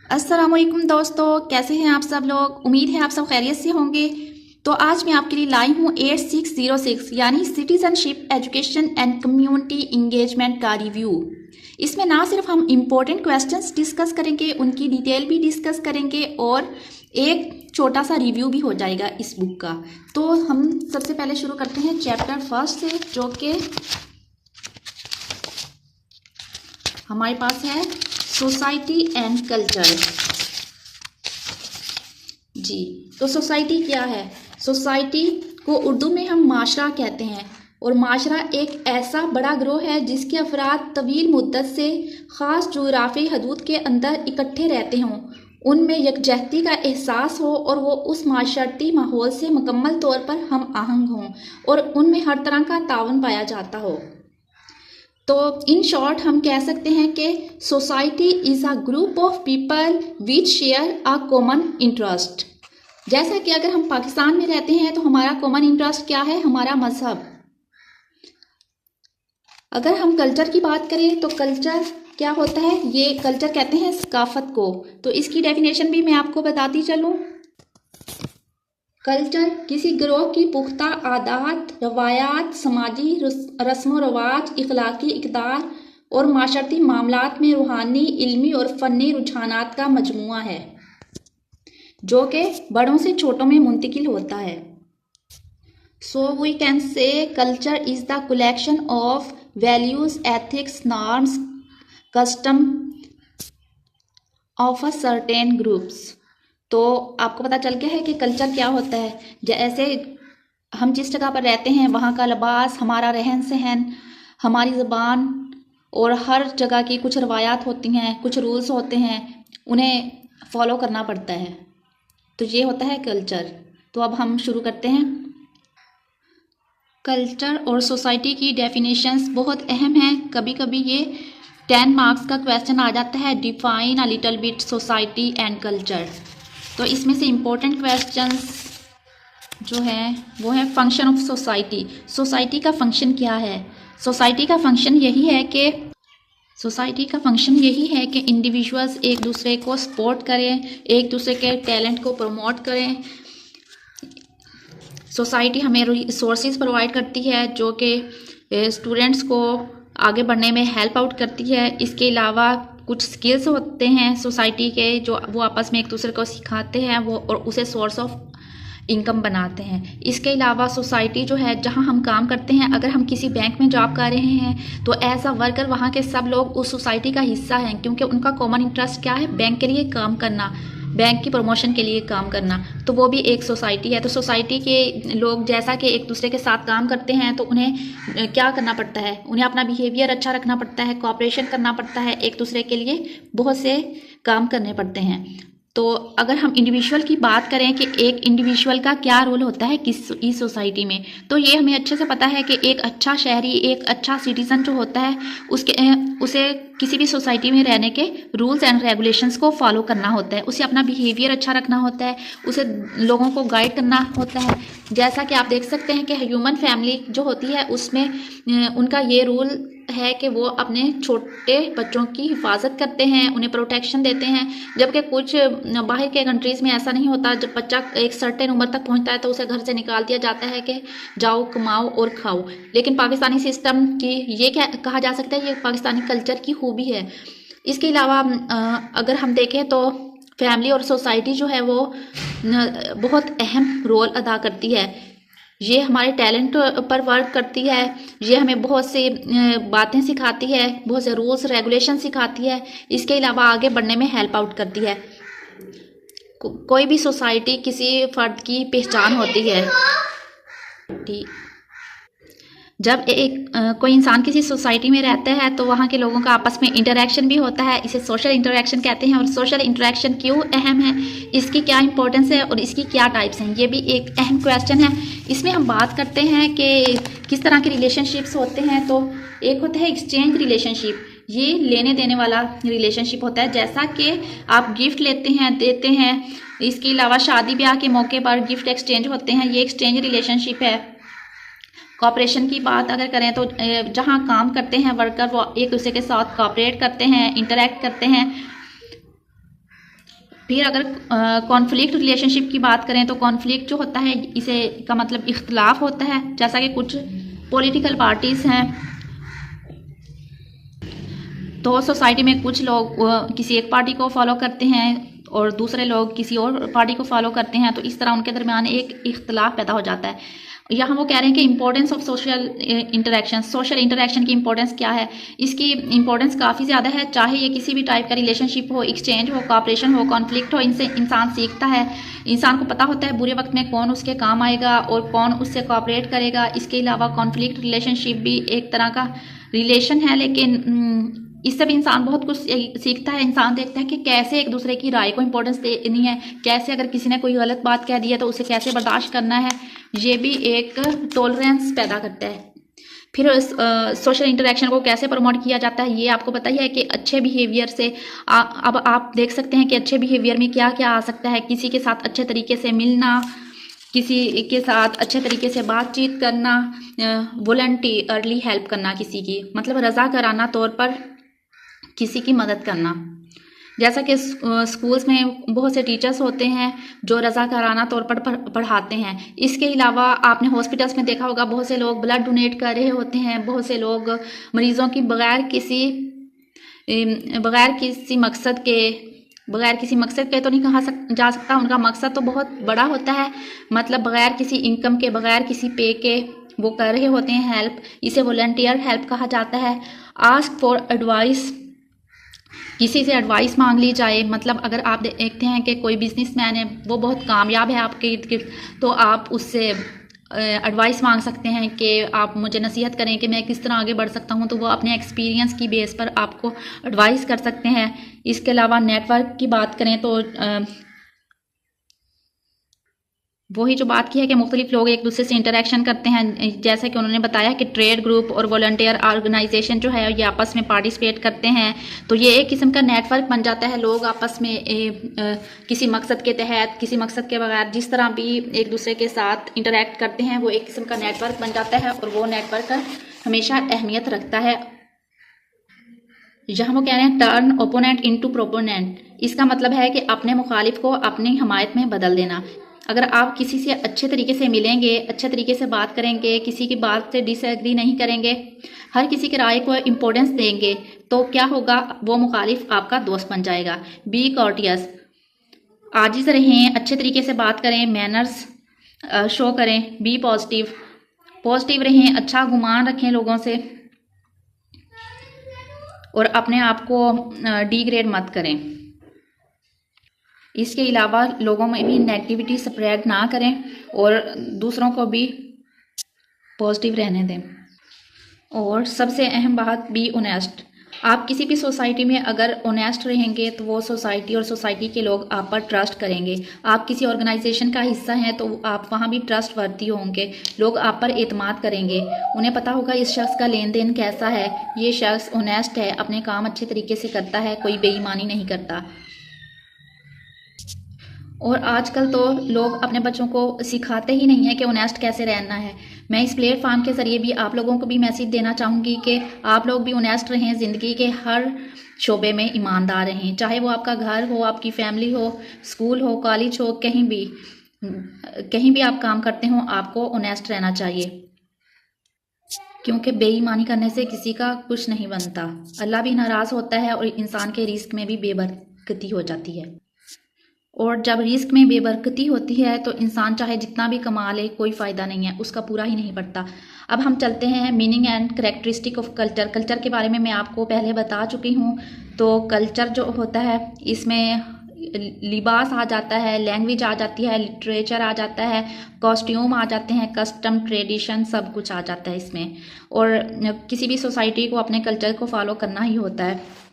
अस्सलामुअलैकुम दोस्तों, कैसे हैं आप सब लोग। उम्मीद है आप सब खैरियत से होंगे। तो आज मैं आपके लिए लाई हूँ 8606 यानी citizenship education and community engagement का रिव्यू। इसमें ना सिर्फ हम इम्पोर्टेंट क्वेश्चंस डिस्कस करेंगे, उनकी डिटेल भी डिस्कस करेंगे और एक छोटा सा रिव्यू भी हो जाएगा इस बुक का। तो हम सबसे पहले शुरू करते हैं चैप्टर फर्स्ट से, जो कि हमारे पास है सोसाइटी एंड कल्चर। जी, तो सोसाइटी क्या है? सोसाइटी को उर्दू में हम माशरा कहते हैं और माशरा एक ऐसा बड़ा ग्रोह है जिसके अफराद तवील मुद्दत से ख़ास जोग्राफी हदूद के अंदर इकट्ठे रहते हों, उनमें यकजहती का एहसास हो और वो उस माशरती माहौल से मुकम्मल तौर पर हम आहंग हों और उनमें हर तरह का तावन पाया जाता हो। तो इन शॉर्ट हम कह सकते हैं कि society is a group of people which share a common interest. जैसा कि अगर हम पाकिस्तान में रहते हैं तो हमारा कॉमन इंटरेस्ट क्या है? हमारा मजहब। अगर हम कल्चर की बात करें तो कल्चर क्या होता है? ये कल्चर कहते हैं सकाफत को। तो इसकी डेफिनेशन भी मैं आपको बताती चलूँ। कल्चर किसी गिरोह की पुख्ता आदात, रवायात, समाजी रस्म व रवाज, इखलाकी इक़दार और माशरती मामलात में रूहानी, इल्मी और फ़न्नी रुझानात का मजमुआ है, जो कि बड़ों से छोटों में मुंतकिल होता है। So we can say culture is the collection of values, ethics, norms, custom of a certain groups. तो आपको पता चल गया है कि कल्चर क्या होता है। जैसे हम जिस जगह पर रहते हैं वहाँ का लिबास, हमारा रहन सहन, हमारी ज़बान और हर जगह की कुछ रवायात होती हैं, कुछ रूल्स होते हैं, उन्हें फॉलो करना पड़ता है। तो ये होता है कल्चर। तो अब हम शुरू करते हैं। कल्चर और सोसाइटी की डेफिनेशंस बहुत अहम हैं। कभी कभी ये 10 मार्क्स का क्वेश्चन आ जाता है, define a little bit society and culture. तो इसमें से इम्पोर्टेंट क्वेश्चंस जो है वो है फंक्शन ऑफ सोसाइटी। सोसाइटी का फंक्शन क्या है? सोसाइटी का फंक्शन यही है कि इंडिविजुअल्स एक दूसरे को सपोर्ट करें, एक दूसरे के टैलेंट को प्रमोट करें। सोसाइटी हमें रिसोर्सेज प्रोवाइड करती है जो कि स्टूडेंट्स को आगे बढ़ने में हेल्प आउट करती है। इसके अलावा कुछ स्किल्स होते हैं सोसाइटी के जो वो आपस में एक दूसरे को सिखाते हैं वो और उसे सोर्स ऑफ इनकम बनाते हैं। इसके अलावा सोसाइटी जो है जहां हम काम करते हैं, अगर हम किसी बैंक में जॉब कर रहे हैं तो एज अ वर्कर वहां के सब लोग उस सोसाइटी का हिस्सा हैं, क्योंकि उनका कॉमन इंटरेस्ट क्या है? बैंक के लिए काम करना, बैंक की प्रमोशन के लिए काम करना। तो वो भी एक सोसाइटी है। तो सोसाइटी के लोग जैसा कि एक दूसरे के साथ काम करते हैं तो उन्हें क्या करना पड़ता है? उन्हें अपना बिहेवियर अच्छा रखना पड़ता है, कोऑपरेशन करना पड़ता है, एक दूसरे के लिए बहुत से काम करने पड़ते हैं। तो अगर हम इंडिविजुअल की बात करें कि एक इंडिविजुअल का क्या रोल होता है इस सोसाइटी में, तो ये हमें अच्छे से पता है कि एक अच्छा शहरी, एक अच्छा सिटीजन जो होता है उसे किसी भी सोसाइटी में रहने के रूल्स एंड रेगुलेशंस को फॉलो करना होता है, उसे अपना बिहेवियर अच्छा रखना होता है, उसे लोगों को गाइड करना होता है। जैसा कि आप देख सकते हैं कि ह्यूमन फैमिली जो होती है उसमें उनका ये रूल है कि वो अपने छोटे बच्चों की हिफाजत करते हैं, उन्हें प्रोटेक्शन देते हैं। जबकि कुछ बाहर के कंट्रीज़ में ऐसा नहीं होता। जब बच्चा एक सर्टेन उम्र तक पहुंचता है तो उसे घर से निकाल दिया जाता है कि जाओ कमाओ और खाओ। लेकिन पाकिस्तानी सिस्टम की ये क्या कहा जा सकता है, ये पाकिस्तानी कल्चर की खूबी है। इसके अलावा अगर हम देखें तो फैमिली और सोसाइटी जो है वो बहुत अहम रोल अदा करती है। ये हमारे टैलेंट पर वर्क करती है, ये हमें बहुत सी बातें सिखाती है, बहुत से रूल्स रेगुलेशन सिखाती है। इसके अलावा आगे बढ़ने में हेल्प आउट करती है। कोई भी सोसाइटी किसी फर्द की पहचान होती है। जब कोई इंसान किसी सोसाइटी में रहता है तो वहाँ के लोगों का आपस में इंटरेक्शन भी होता है, इसे सोशल इंटरेक्शन कहते हैं। और सोशल इंटरेक्शन क्यों अहम है, इसकी क्या इंपॉर्टेंस है और इसकी क्या टाइप्स हैं, ये भी एक अहम क्वेश्चन है। इसमें हम बात करते हैं कि किस तरह के रिलेशनशिप्स होते हैं। तो एक होता है एक्सचेंज रिलेशनशिप, ये लेने देने वाला रिलेशनशिप होता है। जैसा कि आप गिफ्ट लेते हैं देते हैं, इसके अलावा शादी ब्याह के मौके पर गिफ्ट एक्सचेंज होते हैं, ये एक्सचेंज रिलेशनशिप है। कॉपरेशन की बात अगर करें तो जहाँ काम करते हैं वर्कर वो एक दूसरे के साथ कॉपरेट करते हैं, इंटरेक्ट करते हैं। फिर अगर कॉन्फ्लिक्ट रिलेशनशिप की बात करें तो कॉन्फ्लिक्ट जो होता है इसे का मतलब इख्तलाफ होता है। जैसा कि कुछ पॉलिटिकल पार्टीज़ हैं तो सोसाइटी में कुछ लोग किसी एक पार्टी को फॉलो करते हैं और दूसरे लोग किसी और पार्टी को फॉलो करते हैं, तो इस तरह उनके दरमियान एक इख्तलाफ पैदा हो जाता है। यहाँ वो कह रहे हैं कि इंपॉर्टेंस ऑफ सोशल इंटरेक्शन की इंपॉर्टेंस क्या है। इसकी इंपॉर्टेंस काफ़ी ज़्यादा है, चाहे ये किसी भी टाइप का रिलेशनशिप हो, एक्सचेंज हो, कॉपरेशन हो, कॉन्फ्लिक्ट हो, इनसे इंसान सीखता है। इंसान को पता होता है बुरे वक्त में कौन उसके काम आएगा और कौन उससे कॉपरेट करेगा। इसके अलावा कॉन्फ्लिक्ट रिलेशनशिप भी एक तरह का रिलेशन है, लेकिन इससे भी इंसान बहुत कुछ सीखता है। इंसान देखता है कि कैसे एक दूसरे की राय को इंपॉर्टेंस देनी है, कैसे अगर किसी ने कोई गलत बात कह दी है तो उसे कैसे बर्दाश्त करना है। ये भी एक टॉलरेंस पैदा करता है। फिर सोशल इंटरेक्शन को कैसे प्रमोट किया जाता है ये आपको पता ही है कि अच्छे बिहेवियर से अब आप देख सकते हैं कि अच्छे बिहेवियर में क्या क्या आ सकता है। किसी के साथ अच्छे तरीके से मिलना, किसी के साथ अच्छे तरीके से बातचीत करना, वॉलंटियरली हेल्प करना, किसी की मतलब रजा कराना तौर पर किसी की मदद करना। जैसा कि स्कूल्स में बहुत से टीचर्स होते हैं जो रजा कराना तौर पर पढ़ाते हैं। इसके अलावा आपने हॉस्पिटल्स में देखा होगा बहुत से लोग ब्लड डोनेट कर रहे होते हैं। बहुत से लोग मरीजों की बगैर किसी मकसद के तो नहीं कहा जा सकता, उनका मकसद तो बहुत बड़ा होता है, मतलब बगैर किसी इनकम के, बगैर किसी पे के वो कर रहे होते हैं हेल्प। इसे वॉलंटियर हेल्प कहा जाता है। आस्क फॉर एडवाइस, किसी से एडवाइस मांग ली जाए, मतलब अगर आप देखते हैं कि कोई बिजनेसमैन है वो बहुत कामयाब है आपके इर्द गिर्द, तो आप उससे एडवाइस मांग सकते हैं कि आप मुझे नसीहत करें कि मैं किस तरह आगे बढ़ सकता हूं, तो वो अपने एक्सपीरियंस की बेस पर आपको एडवाइस कर सकते हैं। इसके अलावा नेटवर्क की बात करें तो वही जो बात की है कि मुख्तलिफ लोग एक दूसरे से इंटरेक्शन करते हैं। जैसा कि उन्होंने बताया कि ट्रेड ग्रुप और वॉलंटियर ऑर्गेनाइजेशन जो है ये आपस में पार्टिसिपेट करते हैं, तो ये एक किस्म का नेटवर्क बन जाता है। लोग आपस में किसी मकसद के तहत, किसी मकसद के बगैर जिस तरह भी एक दूसरे के साथ इंटरेक्ट करते हैं वो एक किस्म का नेटवर्क बन जाता है और वो नेटवर्क हमेशा अहमियत रखता है। जहाँ वो कह रहे हैं टर्न ओपोनेंट इनटू प्रोपोनेंट, इसका मतलब है कि अपने मुखालिफ को अपनी हमायत में बदल देना। अगर आप किसी से अच्छे तरीके से मिलेंगे, अच्छे तरीके से बात करेंगे, किसी की बात से डिसएग्री नहीं करेंगे, हर किसी की राय को इम्पोर्टेंस देंगे, तो क्या होगा, वो मुखालिफ आपका दोस्त बन जाएगा। बी कॉर्टियस, आजिज़ रहें, अच्छे तरीके से बात करें, मैनर्स शो करें। बी पॉजिटिव रहें, अच्छा गुमान रखें लोगों से और अपने आप को डिग्रेड मत करें। इसके अलावा लोगों में भी नेगेटिविटी स्प्रेड ना करें और दूसरों को भी पॉजिटिव रहने दें। और सबसे अहम बात, बी ऑनेस्ट। आप किसी भी सोसाइटी में अगर ऑनेस्ट रहेंगे तो वो सोसाइटी और सोसाइटी के लोग आप पर ट्रस्ट करेंगे। आप किसी ऑर्गेनाइजेशन का हिस्सा हैं तो आप वहाँ भी ट्रस्ट वर्दी होंगे, लोग आप पर एतमाद करेंगे। उन्हें पता होगा इस शख्स का लेन देन कैसा है, ये शख्स ऑनेस्ट है, अपने काम अच्छे तरीके से करता है, कोई बेईमानी नहीं करता। और आजकल तो लोग अपने बच्चों को सिखाते ही नहीं है कि ऑनेस्ट कैसे रहना है। मैं इस प्लेटफॉर्म के ज़रिए भी आप लोगों को भी मैसेज देना चाहूँगी कि आप लोग भी ऑनेस्ट रहें, ज़िंदगी के हर शोबे में ईमानदार रहें, चाहे वो आपका घर हो, आपकी फैमिली हो, स्कूल हो, कॉलेज हो, कहीं भी आप काम करते हो, आपको ऑनेस्ट रहना चाहिए, क्योंकि बेईमानी करने से किसी का कुछ नहीं बनता। अल्लाह भी नाराज़ होता है और इंसान के रिस्क में भी बेबरकती हो जाती है। और जब रिस्क में बेबरकती होती है तो इंसान चाहे जितना भी कमा ले कोई फ़ायदा नहीं है, उसका पूरा ही नहीं पड़ता। अब हम चलते हैं meaning and characteristic of culture. Culture के बारे में मैं आपको पहले बता चुकी हूँ। तो कल्चर जो होता है इसमें लिबास आ जाता है, लैंग्वेज आ जाती है, लिटरेचर आ जाता है, कॉस्ट्यूम आ जाते हैं, कस्टम, ट्रेडिशन, सब कुछ आ जाता है इसमें। और किसी भी सोसाइटी को अपने कल्चर को फॉलो करना ही होता है।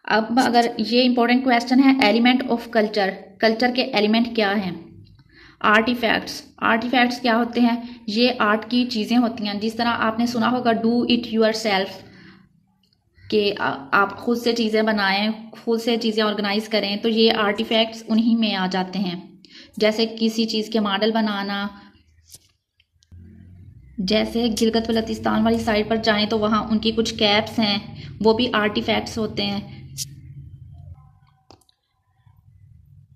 अब अगर ये इंपॉर्टेंट क्वेश्चन है, एलिमेंट ऑफ कल्चर, कल्चर के एलिमेंट क्या हैं? आर्टिफैक्ट्स क्या होते हैं? ये आर्ट की चीज़ें होती हैं। जिस तरह आपने सुना होगा डू इट यूर सेल्फ, कि आप खुद से चीज़ें बनाएं, खुद से चीज़ें ऑर्गेनाइज करें, तो ये आर्टिफैक्ट्स उन्हीं में आ जाते हैं। जैसे किसी चीज़ के मॉडल बनाना, जैसे गिलगित बल्तिस्तान वाली साइड पर जाएं तो वहाँ उनकी कुछ कैप्स हैं, वो भी आर्टिफैक्ट्स होते हैं।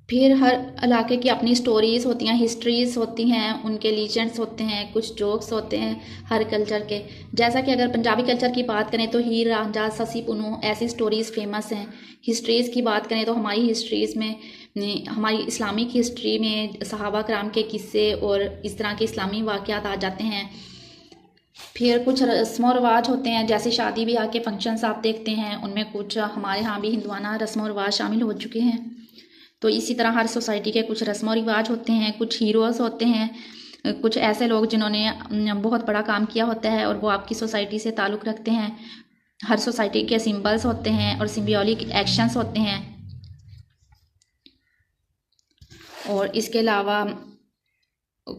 फिर हर इलाके की अपनी स्टोरीज़ होती हैं, हिस्ट्रीज़ होती हैं, उनके लीजेंड्स होते हैं, कुछ जोक्स होते हैं हर कल्चर के। जैसा कि अगर पंजाबी कल्चर की बात करें तो हीर रांझा, ससी पुनू ऐसी स्टोरीज़ फेमस हैं। हिस्ट्रीज़ की बात करें तो हमारी हिस्ट्रीज़ में हमारी इस्लामिक हिस्ट्री में सहाबा कराम के किस्से और इस तरह के इस्लामी वाक़यात आ जाते हैं। फिर कुछ रस्म व रिवाज होते हैं, जैसे शादी ब्याह के फंक्शंस आप देखते हैं, उनमें कुछ हमारे यहाँ भी हिंदुआना रस्म व रिवाज शामिल हो चुके हैं। तो इसी तरह हर सोसाइटी के कुछ रस्म व रिवाज होते हैं, कुछ हीरोज़ होते हैं, कुछ ऐसे लोग जिन्होंने बहुत बड़ा काम किया होता है और वो आपकी सोसाइटी से ताल्लुक़ रखते हैं। हर सोसाइटी के सिंबल्स होते हैं और सिम्बॉलिक एक्शंस होते हैं। और इसके अलावा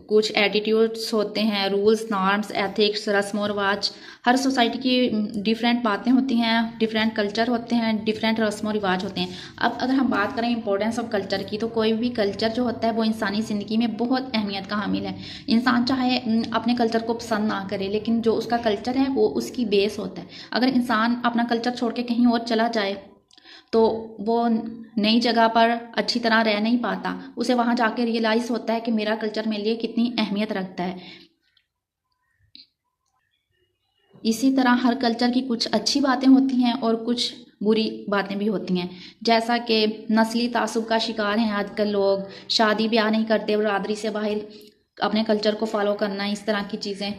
कुछ एटीट्यूड्स होते हैं, रूल्स, नॉर्म्स, एथिक्स, रस्म व रिवाज। हर सोसाइटी की डिफरेंट बातें होती हैं, डिफरेंट कल्चर होते हैं, डिफरेंट रस्म व रिवाज होते हैं। अब अगर हम बात करें इंपॉर्टेंस ऑफ कल्चर की, तो कोई भी कल्चर जो होता है वो इंसानी ज़िंदगी में बहुत अहमियत का हामिल है। इंसान चाहे अपने कल्चर को पसंद ना करे, लेकिन जो उसका कल्चर है वो उसकी बेस होता है। अगर इंसान अपना कल्चर छोड़ के कहीं और चला जाए तो वो नई जगह पर अच्छी तरह रह नहीं पाता। उसे वहाँ जाके रियलाइज़ होता है कि मेरा कल्चर मेरे लिए कितनी अहमियत रखता है। इसी तरह हर कल्चर की कुछ अच्छी बातें होती हैं और कुछ बुरी बातें भी होती हैं। जैसा कि नस्ली तासुब का शिकार हैं आजकल लोग, शादी ब्याह नहीं करते, बरादरी से बाहर अपने कल्चर को फॉलो करना, इस तरह की चीज़ें।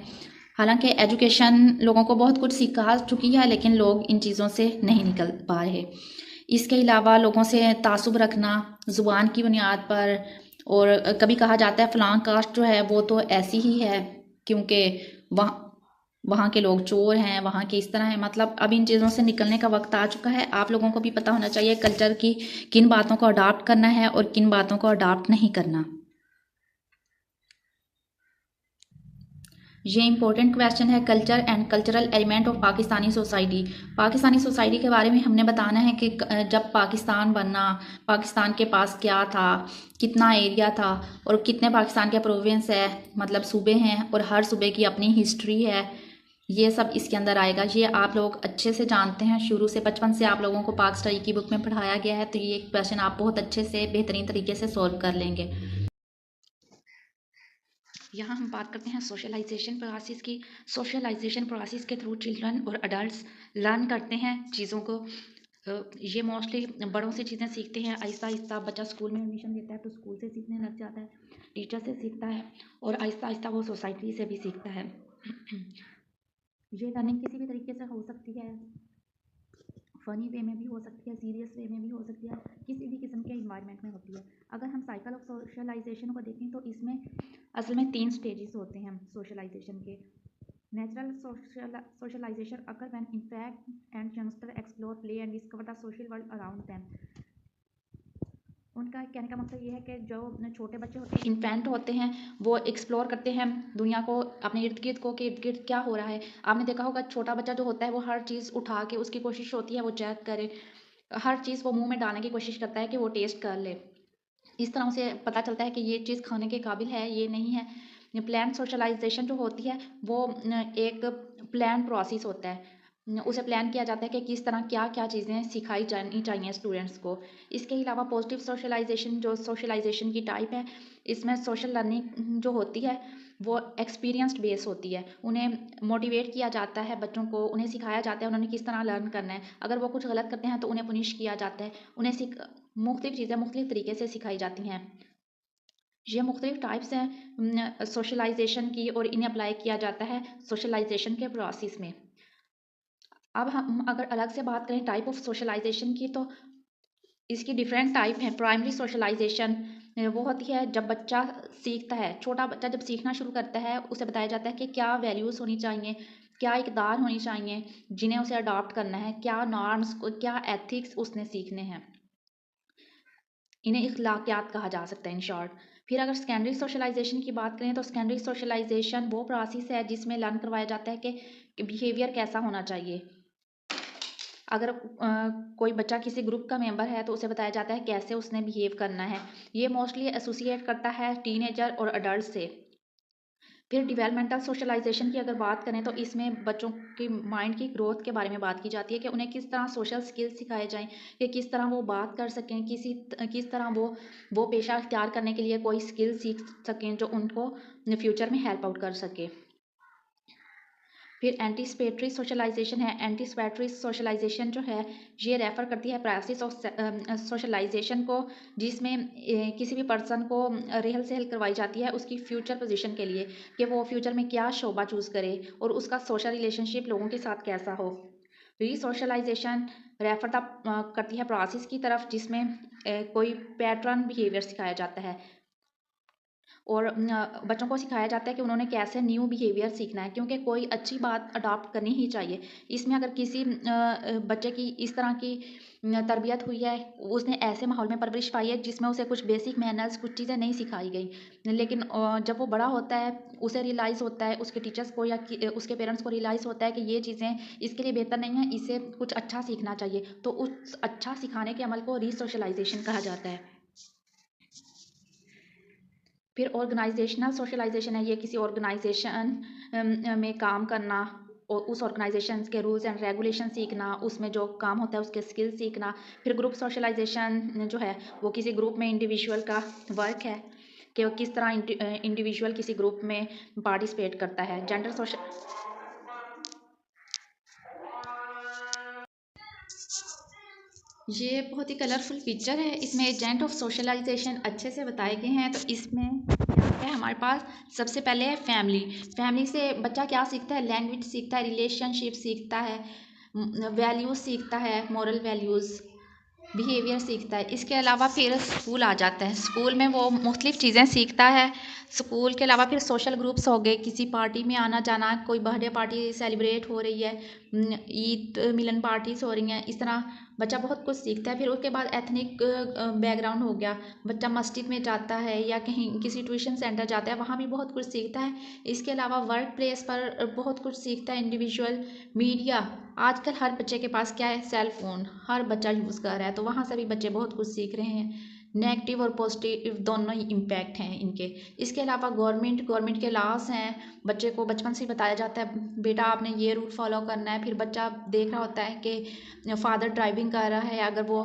हालांकि एजुकेशन लोगों को बहुत कुछ सिखा चुकी है, लेकिन लोग इन चीज़ों से नहीं निकल पा रहे। इसके अलावा लोगों से तासुब रखना ज़ुबान की बुनियाद पर, और कभी कहा जाता है फ़लाँ कास्ट जो है वो तो ऐसी ही है क्योंकि वहाँ वहाँ के लोग चोर हैं, वहाँ के इस तरह हैं। मतलब अब इन चीज़ों से निकलने का वक्त आ चुका है। आप लोगों को भी पता होना चाहिए कल्चर की किन बातों को अडॉप्ट करना है और किन बातों को अडॉप्ट नहीं करना। ये इंपॉर्टेंट क्वेश्चन है, culture and cultural element of Pakistani society. Pakistani society के बारे में हमने बताना है कि जब पाकिस्तान बना, पाकिस्तान के पास क्या था, कितना एरिया था और कितने पाकिस्तान के प्रोविंस है, मतलब सूबे हैं, और हर सूबे की अपनी हिस्ट्री है। ये सब इसके अंदर आएगा। ये आप लोग अच्छे से जानते हैं, शुरू से बचपन से आप लोगों को पाक स्टडी की बुक में पढ़ाया गया है, तो ये क्वेश्चन आप बहुत अच्छे से बेहतरीन तरीके से सॉल्व कर लेंगे। यहाँ हम बात करते हैं सोशलाइजेशन प्रोसेस की। सोशलाइजेशन प्रोसेस के थ्रू चिल्ड्रन और अडल्ट्स लर्न करते हैं चीज़ों को। ये मोस्टली बड़ों से चीज़ें सीखते हैं। आहिस्ता आहिस्ता बच्चा स्कूल में एडमिशन लेता है तो स्कूल से सीखने लग जाता है, टीचर से सीखता है, और आहिस्ता आहिस्ता वो सोसाइटी से भी सीखता है। ये लर्निंग किसी भी तरीके से हो सकती है, फ़नी वे में भी हो सकती है, सीरियस वे में भी हो सकती है, किसी भी किस्म के इन्वायरमेंट में होती है। अगर हम साइकिल ऑफ सोशलाइजेशन को देखें तो इसमें असल में 3 स्टेजेस होते हैं सोशलाइजेशन के। Natural socialization occur when in fact and youngster explore, play and discover the social world around them. उनका कहने का मकसद ये है कि जो छोटे बच्चे होते हैं, इन्फेंट होते हैं, वो एक्सप्लोर करते हैं दुनिया को, अपने इर्द गिर्द को, कि इर्द गिर्द क्या हो रहा है। आपने देखा होगा छोटा बच्चा जो होता है वो हर चीज़ उठा के, उसकी कोशिश होती है वो चेक करे, हर चीज़ वो मुंह में डालने की कोशिश करता है कि वो टेस्ट कर ले। इस तरह उसे पता चलता है कि ये चीज़ खाने के काबिल है, ये नहीं है। प्लान सोशलाइजेशन जो होती है वो एक प्लान प्रोसेस होता है। उसे प्लान किया जाता है कि किस तरह क्या क्या चीज़ें सिखाई जानी चाहिए स्टूडेंट्स को। इसके अलावा पॉजिटिव सोशलाइजेशन जो सोशलाइजेशन की टाइप है, इसमें सोशल लर्निंग जो होती है वो एक्सपीरियंस्ड बेस होती है। उन्हें मोटिवेट किया जाता है, बच्चों को उन्हें सिखाया जाता है उन्होंने किस तरह लर्न करना है। अगर वो कुछ गलत करते हैं तो उन्हें पुनिश किया जाता है, उन्हें मुख्तलिफ चीज़ें मुख्तलिफ तरीके से सिखाई जाती हैं। ये मुख्तलिफ टाइप्स हैं सोशलाइजेशन की, और इन्हें अप्लाई किया जाता है सोशलाइजेशन के प्रोसेस में। अब हम अगर अलग से बात करें टाइप ऑफ सोशलाइजेशन की, तो इसकी डिफरेंट टाइप हैं। प्राइमरी सोशलाइजेशन वो होती है जब बच्चा सीखता है, छोटा बच्चा जब सीखना शुरू करता है उसे बताया जाता है कि क्या वैल्यूज़ होनी चाहिए, क्या इक़दार होनी चाहिए जिन्हें उसे अडॉप्ट करना है, क्या नॉर्म्स, क्या एथिक्स उसने सीखने हैं। इन्हें इखलाकियात कहा जा सकता है इन शॉर्ट। फिर अगर सेकेंडरी सोशलाइजेशन की बात करें तो सेकेंडरी सोशलाइजेशन वो प्रोसेस है जिसमें लर्न करवाया जाता है कि बिहेवियर कैसा होना चाहिए। अगर कोई बच्चा किसी ग्रुप का मेंबर है तो उसे बताया जाता है कैसे उसने बिहेव करना है। ये मोस्टली एसोसिएट करता है टीनेजर और अडल्ट से। फिर डेवलपमेंटल सोशलाइजेशन की अगर बात करें तो इसमें बच्चों की माइंड की ग्रोथ के बारे में बात की जाती है कि उन्हें किस तरह सोशल स्किल्स सिखाए जाएं, कि किस तरह वो बात कर सकें, किस तरह वो पेशा अख्तियार करने के लिए कोई स्किल सीख सकें जो उनको फ्यूचर में हेल्प आउट कर सके। फिर एंटीसिपेटरी सोशलाइजेशन है। एंटीसिपेटरी सोशलाइजेशन जो है ये रेफ़र करती है प्रोसेस ऑफ सोशलाइजेशन को, जिसमें किसी भी पर्सन को रिहल सहल करवाई जाती है उसकी फ्यूचर पोजीशन के लिए, कि वो फ्यूचर में क्या शोबा चूज़ करे और उसका सोशल रिलेशनशिप लोगों के साथ कैसा हो। रीसोशलाइजेशन रेफर करती है प्रोसेस की तरफ जिसमें कोई पैटर्न बिहेवियर सिखाया जाता है और बच्चों को सिखाया जाता है कि उन्होंने कैसे न्यू बिहेवियर सीखना है, क्योंकि कोई अच्छी बात अडॉप्ट करनी ही चाहिए। इसमें अगर किसी बच्चे की इस तरह की तरबियत हुई है, उसने ऐसे माहौल में परवरिश पाई है जिसमें उसे कुछ बेसिक मैनर्स, कुछ चीज़ें नहीं सिखाई गई, लेकिन जब वो बड़ा होता है उसे रियलाइज़ होता है, उसके टीचर्स को या उसके पेरेंट्स को रियलाइज़ होता है कि ये चीज़ें इसके लिए बेहतर नहीं है, इसे कुछ अच्छा सीखना चाहिए, तो उस अच्छा सिखाने के अमल को रीसोशलाइजेशन कहा जाता है। फिर ऑर्गेनाइजेशनल सोशलाइजेशन है, ये किसी ऑर्गेनाइजेशन में काम करना और उस ऑर्गेनाइजेशन के रूल्स एंड रेगुलेशन सीखना, उसमें जो काम होता है उसके स्किल सीखना। फिर ग्रुप सोशलाइजेशन जो है वो किसी ग्रुप में इंडिविजुअल का वर्क है कि वो किस तरह इंडिविजुअल किसी ग्रुप में पार्टिसिपेट करता है। जेंडर सोशल ये बहुत ही कलरफुल पिक्चर है, इसमें एजेंट ऑफ सोशलाइजेशन अच्छे से बताए गए हैं। तो इसमें है हमारे पास सबसे पहले है फैमिली। फैमिली से बच्चा क्या सीखता है? लैंग्वेज सीखता है, रिलेशनशिप सीखता है, वैल्यूज़ सीखता है, मॉरल वैल्यूज़, बिहेवियर सीखता है। इसके अलावा फिर स्कूल आ जाता है। स्कूल में वो मुख्तलिफ़ चीज़ें सीखता है। स्कूल के अलावा फिर सोशल ग्रुप्स हो गए, किसी पार्टी में आना जाना, कोई बर्थडे पार्टी सेलिब्रेट हो रही है, ईद मिलन पार्टीज़ हो रही हैं, इस तरह बच्चा बहुत कुछ सीखता है। फिर उसके बाद एथनिक बैकग्राउंड हो गया, बच्चा मस्जिद में जाता है या कहीं किसी ट्यूशन सेंटर जाता है, वहाँ भी बहुत कुछ सीखता है। इसके अलावा वर्क प्लेस पर बहुत कुछ सीखता है इंडिविजुअल। मीडिया, आजकल हर बच्चे के पास क्या है? सेल फ़ोन, हर बच्चा यूज़ कर रहा है, तो वहाँ से भी बच्चे बहुत कुछ सीख रहे हैं। नेगेटिव और पॉजिटिव दोनों ही इम्पैक्ट हैं इनके। इसके अलावा गवर्नमेंट के लॉस हैं, बच्चे को बचपन से ही बताया जाता है बेटा आपने ये रूल फॉलो करना है। फिर बच्चा देख रहा होता है कि फादर ड्राइविंग कर रहा है, अगर वो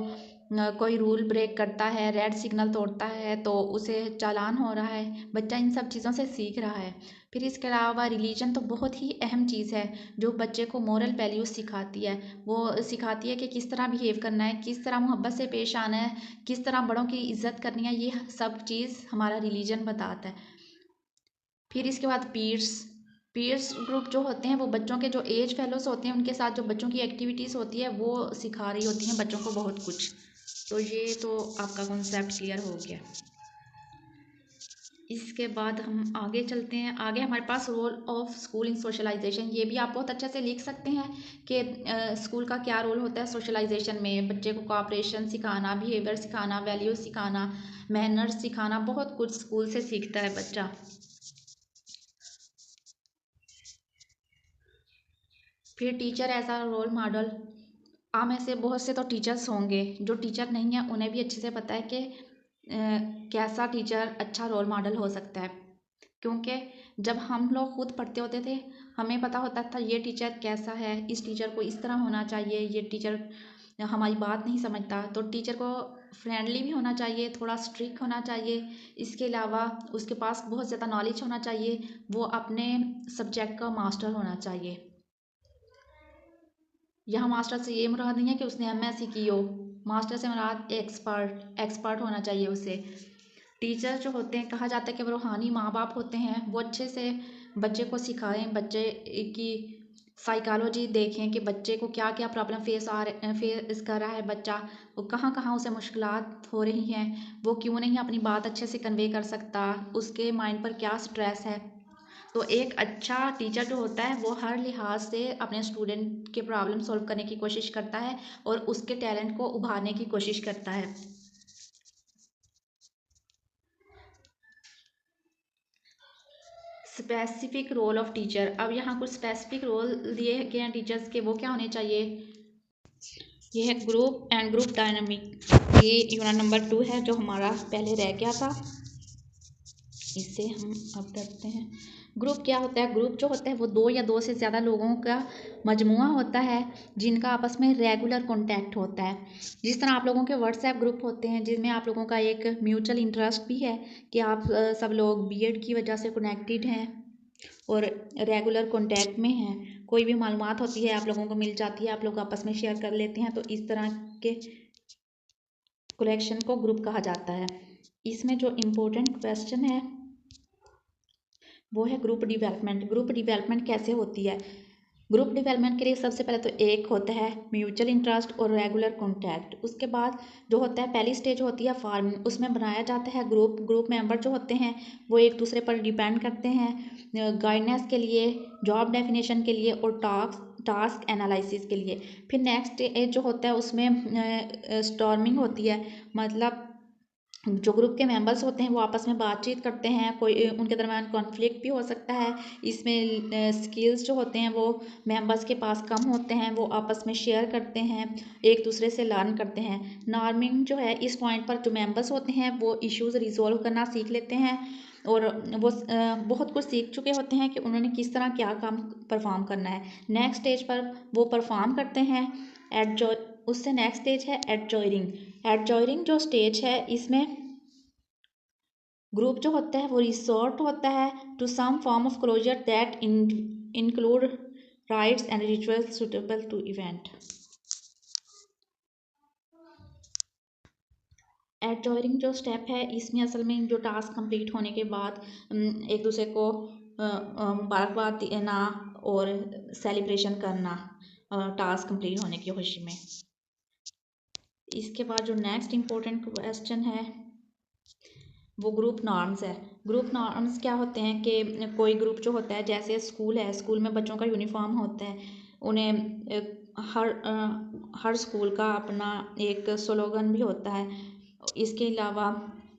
कोई रूल ब्रेक करता है, रेड सिग्नल तोड़ता है तो उसे चालान हो रहा है। बच्चा इन सब चीज़ों से सीख रहा है। फिर इसके अलावा रिलीजन तो बहुत ही अहम चीज़ है जो बच्चे को मॉरल वैल्यूज़ सिखाती है। वो सिखाती है कि किस तरह बिहेव करना है, किस तरह मोहब्बत से पेश आना है, किस तरह बड़ों की इज़्ज़त करनी है, ये सब चीज़ हमारा रिलीजन बताता है। फिर इसके बाद पीयर्स ग्रुप जो होते हैं वो बच्चों के जो एज फेलोज़ होते हैं उनके साथ जो बच्चों की एक्टिविटीज़ होती है वो सिखा रही होती हैं बच्चों को बहुत कुछ। तो ये तो आपका कॉन्सेप्ट क्लियर हो गया। इसके बाद हम आगे चलते हैं। आगे हमारे पास role of school in socialization, ये भी आप बहुत अच्छे से लिख सकते हैं कि स्कूल का क्या रोल होता है सोशलाइजेशन में। बच्चे को कोऑपरेशन सिखाना, बिहेवियर सिखाना, वैल्यूज सिखाना, मैनर्स सिखाना, बहुत कुछ स्कूल से सीखता है बच्चा। फिर टीचर एज आ रोल मॉडल, आप में से बहुत से तो टीचर्स होंगे, जो टीचर नहीं हैं उन्हें भी अच्छे से पता है कि कैसा टीचर अच्छा रोल मॉडल हो सकता है, क्योंकि जब हम लोग खुद पढ़ते होते थे हमें पता होता था ये टीचर कैसा है, इस टीचर को इस तरह होना चाहिए, ये टीचर हमारी बात नहीं समझता, तो टीचर को फ्रेंडली भी होना चाहिए, थोड़ा स्ट्रिक्ट होना चाहिए। इसके अलावा उसके पास बहुत ज़्यादा नॉलेज होना चाहिए, वो अपने सब्जेक्ट का मास्टर होना चाहिए। यहाँ मास्टर से ये मुराद नहीं है कि उसने एमएससी की हो, मास्टर से मुराद एक्सपर्ट होना चाहिए उसे। टीचर जो होते हैं कहा जाता है कि वो रूहानी माँ बाप होते हैं, वो अच्छे से बच्चे को सिखाएं, बच्चे की साइकोलॉजी देखें कि बच्चे को क्या क्या प्रॉब्लम फेस कर रहा है बच्चा, वो कहाँ कहाँ उसे मुश्किलात हो रही हैं, वो क्यों नहीं अपनी बात अच्छे से कन्वे कर सकता, उसके माइंड पर क्या स्ट्रेस है। तो एक अच्छा टीचर जो होता है वो हर लिहाज से अपने स्टूडेंट के प्रॉब्लम सॉल्व करने की कोशिश करता है और उसके टैलेंट को उभारने की कोशिश करता है। स्पेसिफिक रोल ऑफ टीचर, अब यहाँ कुछ स्पेसिफिक रोल दिए गए हैं टीचर्स के, वो क्या होने चाहिए? ये है ग्रुप एंड ग्रुप डायनामिक, ये यूनिट नंबर 2 है जो हमारा पहले रह गया था, इससे हम अब करते हैं। ग्रुप क्या होता है? ग्रुप जो होता है वो 2 या 2 से ज़्यादा लोगों का मजमुआ होता है जिनका आपस में रेगुलर कॉन्टैक्ट होता है। जिस तरह आप लोगों के व्हाट्सएप ग्रुप होते हैं जिनमें आप लोगों का एक म्यूचुअल इंटरेस्ट भी है कि आप सब लोग बीएड की वजह से कनेक्टेड हैं और रेगुलर कॉन्टैक्ट में हैं। कोई भी मालूमात होती है आप लोगों को मिल जाती है, आप लोग आपस में शेयर कर लेते हैं, तो इस तरह के कलेक्शन को ग्रुप कहा जाता है। इसमें जो इम्पोर्टेंट क्वेश्चन है वो है ग्रुप डेवलपमेंट। ग्रुप डेवलपमेंट कैसे होती है? ग्रुप डेवलपमेंट के लिए सबसे पहले तो एक होता है म्यूचुअल इंटरेस्ट और रेगुलर कॉन्टैक्ट। उसके बाद जो होता है पहली स्टेज होती है फार्मिंग। उसमें बनाया जाता है ग्रुप। ग्रुप मेंबर जो होते हैं वो एक दूसरे पर डिपेंड करते हैं गाइडेंस के लिए, जॉब डेफिनेशन के लिए और टास्क एनालिसिस के लिए। फिर नेक्स्ट एज जो होता है उसमें स्टॉर्मिंग होती है, मतलब जो ग्रुप के मेंबर्स होते हैं वो आपस में बातचीत करते हैं, कोई उनके दरम्यान कॉन्फ्लिक्ट भी हो सकता है। इसमें स्किल्स जो होते हैं वो मेंबर्स के पास कम होते हैं, वो आपस में शेयर करते हैं, एक दूसरे से लर्न करते हैं। नॉर्मिंग जो है इस पॉइंट पर जो मेंबर्स होते हैं वो इश्यूज़ रिजॉल्व करना सीख लेते हैं और वो बहुत कुछ सीख चुके होते हैं कि उन्होंने किस तरह क्या काम परफॉर्म करना है। नेक्स्ट स्टेज पर वो परफॉर्म करते हैं। एडजॉय उससे नेक्स्ट स्टेज है एडजॉयरिंग। एडजॉयरिंग जो स्टेज है इसमें ग्रुप जो होता है वो रिसोर्ट होता है to some form of closure that include rites and rituals suitable to event. Adjourning जो स्टेप है इसमें असल में जो टास्क कंप्लीट होने के बाद एक दूसरे को मुबारकबाद देना और सेलिब्रेशन करना टास्क कंप्लीट होने की खुशी में। इसके बाद जो नेक्स्ट इम्पोर्टेंट क्वेश्चन है वो ग्रुप नॉर्म्स है। ग्रुप नॉर्म्स क्या होते हैं कि कोई ग्रुप जो होता है, जैसे स्कूल है, स्कूल में बच्चों का यूनिफॉर्म होता है, उन्हें हर स्कूल का अपना एक स्लोगन भी होता है। इसके अलावा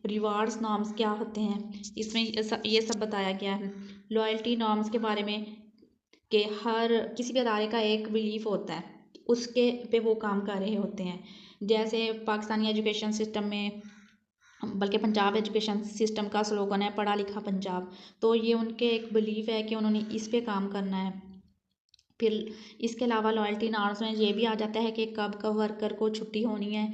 रिवार्ड्स नॉर्म्स क्या होते हैं इसमें ये सब बताया गया है। लॉयल्टी नॉर्म्स के बारे में कि हर किसी भी अदारे का एक बिलीफ होता है, उसके पे वो काम कर रहे होते हैं। जैसे पाकिस्तानी एजुकेशन सिस्टम में, बल्कि पंजाब एजुकेशन सिस्टम का स्लोगन है पढ़ा लिखा पंजाब, तो ये उनके एक बिलीफ है कि उन्होंने इस पे काम करना है। फिर इसके अलावा लॉयल्टी नॉर्म्स में ये भी आ जाता है कि कब कब वर्कर को छुट्टी होनी है।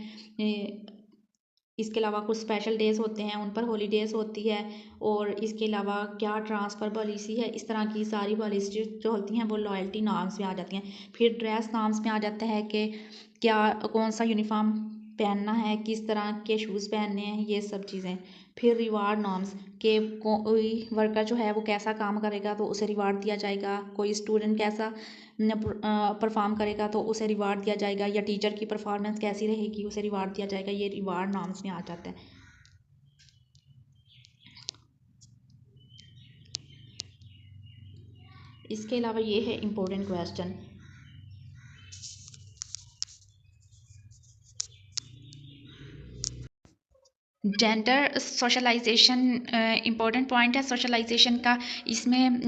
इसके अलावा कुछ स्पेशल डेज होते हैं, उन पर हॉलीडेज होती है, और इसके अलावा क्या ट्रांसफ़र पॉलिसी है, इस तरह की सारी पॉलिसी जो होती हैं वो लॉयल्टी नॉर्म्स में आ जाती हैं। फिर ड्रेस नॉर्म्स में आ जाता है कि क्या कौन सा यूनिफॉर्म पहनना है, किस तरह के शूज़ पहनने हैं, ये सब चीज़ें। फिर रिवार्ड नॉर्म्स के कोई वर्कर जो है वो कैसा काम करेगा तो उसे रिवार्ड दिया जाएगा, कोई स्टूडेंट कैसा परफॉर्म करेगा तो उसे रिवार्ड दिया जाएगा, या टीचर की परफॉर्मेंस कैसी रहेगी उसे रिवार्ड दिया जाएगा। ये रिवार्ड नॉर्म्स में आ जाता है। इसके अलावा ये है important question, gender socialization important point है सोशलाइजेशन का। इसमें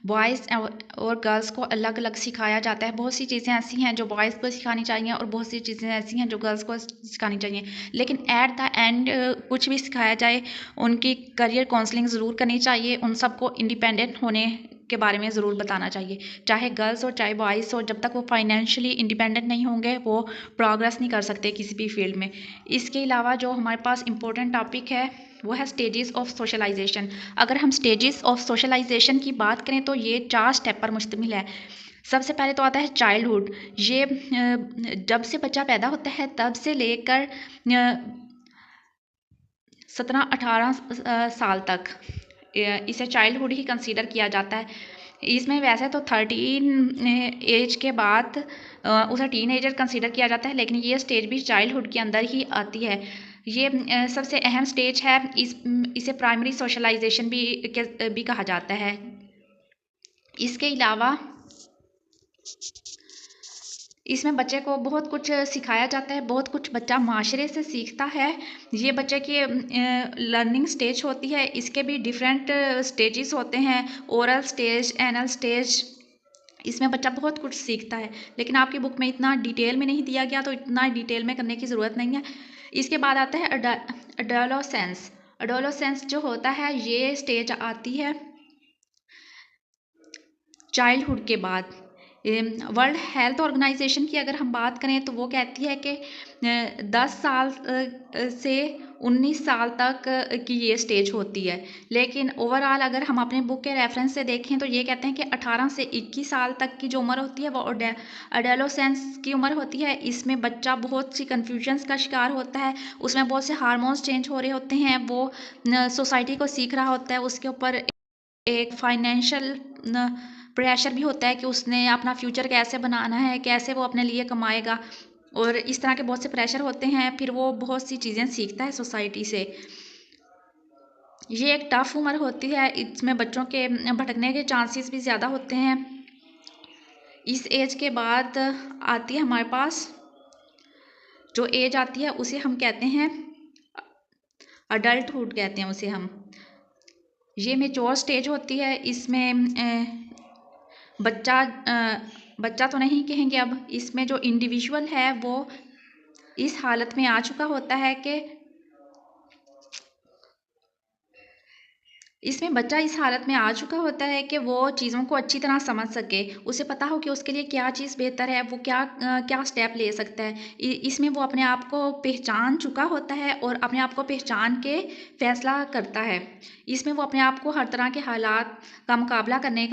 बॉयज़ और गर्ल्स को अलग अलग सिखाया जाता है। बहुत सी चीज़ें ऐसी हैं जो बॉयज़ को सिखानी चाहिए और बहुत सी चीज़ें ऐसी हैं जो गर्ल्स को सिखानी चाहिए, लेकिन एट द एंड कुछ भी सिखाया जाए उनकी करियर काउंसलिंग ज़रूर करनी चाहिए। उन सबको इंडिपेंडेंट होने के बारे में ज़रूर बताना चाहिए, चाहे गर्ल्स हो चाहे बॉयज़ हो। जब तक वो फाइनेंशियली इंडिपेंडेंट नहीं होंगे वो प्रोग्रेस नहीं कर सकते किसी भी फील्ड में। इसके अलावा जो हमारे पास इम्पोर्टेंट टॉपिक है वो है स्टेजेस ऑफ सोशलाइजेशन। अगर हम स्टेजेस ऑफ सोशलाइजेशन की बात करें तो ये 4 स्टेप पर मुश्तमिल है। सबसे पहले तो आता है चाइल्डहुड। ये जब से बच्चा पैदा होता है तब से लेकर 17-18 साल तक इसे चाइल्डहुड ही कंसीडर किया जाता है। इसमें वैसे तो 13 एज के बाद उसे टीनेजर कंसीडर किया जाता है, लेकिन ये स्टेज भी चाइल्डहुड के अंदर ही आती है। ये सबसे अहम स्टेज है। इसे प्राइमरी सोशलाइजेशन भी कहा जाता है। इसके अलावा इसमें बच्चे को बहुत कुछ सिखाया जाता है, बहुत कुछ बच्चा माशरे से सीखता है। ये बच्चे की लर्निंग स्टेज होती है। इसके भी डिफरेंट स्टेजेस होते हैं, ओरल स्टेज, एनल स्टेज। इसमें बच्चा बहुत कुछ सीखता है, लेकिन आपकी बुक में इतना डिटेल में नहीं दिया गया तो इतना डिटेल में करने की ज़रूरत नहीं है। इसके बाद आता है एडोलसेंस। एडोलसेंस जो होता है ये स्टेज आती है चाइल्डहुड के बाद। वर्ल्ड हेल्थ ऑर्गेनाइजेशन की अगर हम बात करें तो वो कहती है कि 10 साल से 19 साल तक की ये स्टेज होती है, लेकिन ओवरऑल अगर हम अपने बुक के रेफरेंस से देखें तो ये कहते हैं कि 18 से 21 साल तक की जो उम्र होती है वो एडोलेसेंस की उम्र होती है। इसमें बच्चा बहुत सी कन्फ्यूजन्स का शिकार होता है, उसमें बहुत से हार्मोन्स चेंज हो रहे होते हैं, वो सोसाइटी को सीख रहा होता है, उसके ऊपर एक फाइनेंशियल प्रेशर भी होता है कि उसने अपना फ्यूचर कैसे बनाना है, कैसे वो अपने लिए कमाएगा, और इस तरह के बहुत से प्रेशर होते हैं। फिर वो बहुत सी चीज़ें सीखता है सोसाइटी से। ये एक टफ उम्र होती है, इसमें बच्चों के भटकने के चांसेस भी ज़्यादा होते हैं। इस एज के बाद आती है हमारे पास जो एज आती है उसे हम कहते हैं अडल्टहुड, कहते हैं उसे हम। ये मेच्योर स्टेज होती है, इसमें बच्चा तो नहीं कहेंगे, अब इसमें जो इंडिविजुअल है वो इस हालत में आ चुका होता है कि इसमें बच्चा इस हालत में आ चुका होता है कि वो चीज़ों को अच्छी तरह समझ सके, उसे पता हो कि उसके लिए क्या चीज़ बेहतर है, वो क्या स्टेप ले सकता है। इसमें वो अपने आप को पहचान चुका होता है और अपने आप को पहचान के फैसला करता है। इसमें वो अपने आप को हर तरह के हालात का मुकाबला करने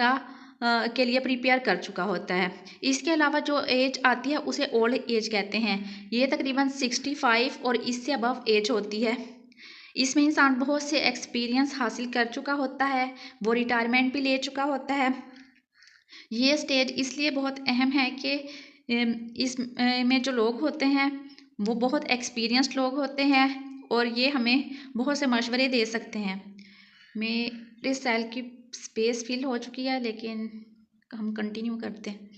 के लिए प्रिपेयर कर चुका होता है। इसके अलावा जो एज आती है उसे ओल्ड एज कहते हैं। ये तकरीबन 65 और इससे अबव एज होती है। इसमें इंसान बहुत से एक्सपीरियंस हासिल कर चुका होता है, वो रिटायरमेंट भी ले चुका होता है। ये स्टेज इसलिए बहुत अहम है कि इस में जो लोग होते हैं वो बहुत एक्सपीरियंस्ड लोग होते हैं और ये हमें बहुत से मशवरे दे सकते हैं। मेरे सेल की स्पेस फिल हो चुकी है, लेकिन हम कंटिन्यू करते हैं।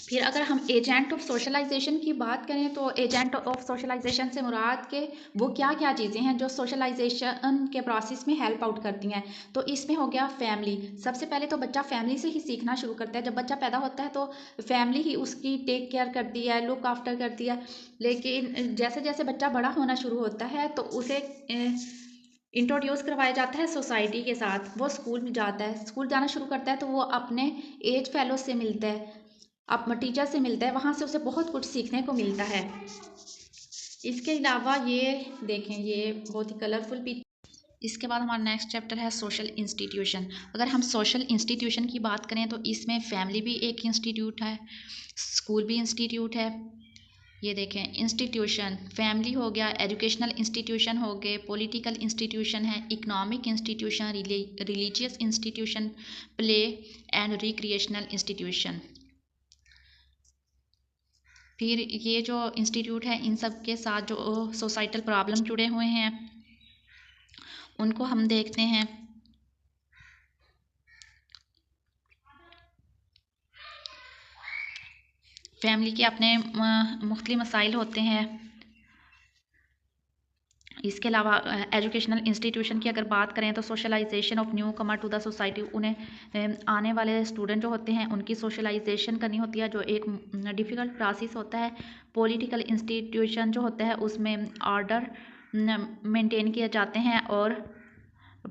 फिर अगर हम एजेंट ऑफ सोशलाइजेशन की बात करें तो एजेंट ऑफ सोशलाइजेशन से मुराद के वो क्या क्या चीज़ें हैं जो सोशलाइजेशन के प्रोसेस में हेल्प आउट करती हैं। तो इसमें हो गया फैमिली। सबसे पहले तो बच्चा फैमिली से ही सीखना शुरू करता है। जब बच्चा पैदा होता है तो फैमिली ही उसकी टेक केयर करती है, लुक आफ्टर करती है। लेकिन जैसे जैसे बच्चा बड़ा होना शुरू होता है तो उसे इंट्रोड्यूस करवाया जाता है सोसाइटी के साथ। वो स्कूल में जाता है, स्कूल जाना शुरू करता है तो वो अपने एज फेलो से मिलता है, अपने टीचर से मिलता है, वहाँ से उसे बहुत कुछ सीखने को मिलता है। इसके अलावा ये देखें, ये बहुत ही कलरफुल पिक्चर। इसके बाद हमारा नेक्स्ट चैप्टर है सोशल इंस्टीट्यूशन। अगर हम सोशल इंस्टीट्यूशन की बात करें तो इसमें फैमिली भी एक इंस्टीट्यूट है, स्कूल भी इंस्टीट्यूट है। ये देखें, इंस्टीट्यूशन फैमिली हो गया, एजुकेशनल इंस्टीट्यूशन हो गए, पॉलिटिकल इंस्टीट्यूशन है, economic institution, religious institution, play and recreational institution. फिर ये जो इंस्टीट्यूट है इन सब के साथ जो सोसाइटल प्रॉब्लम जुड़े हुए हैं उनको हम देखते हैं। फैमिली के अपने मुख्तलिफ मसाइल होते हैं। इसके अलावा एजुकेशनल इंस्टीट्यूशन की अगर बात करें तो socialization of newcomer to the society, उन्हें आने वाले स्टूडेंट जो होते हैं उनकी सोशलाइजेशन करनी होती है, जो एक डिफ़िकल्ट प्रोसेस होता है। पॉलिटिकल इंस्टीट्यूशन जो होता है उसमें ऑर्डर मेंटेन किए जाते हैं और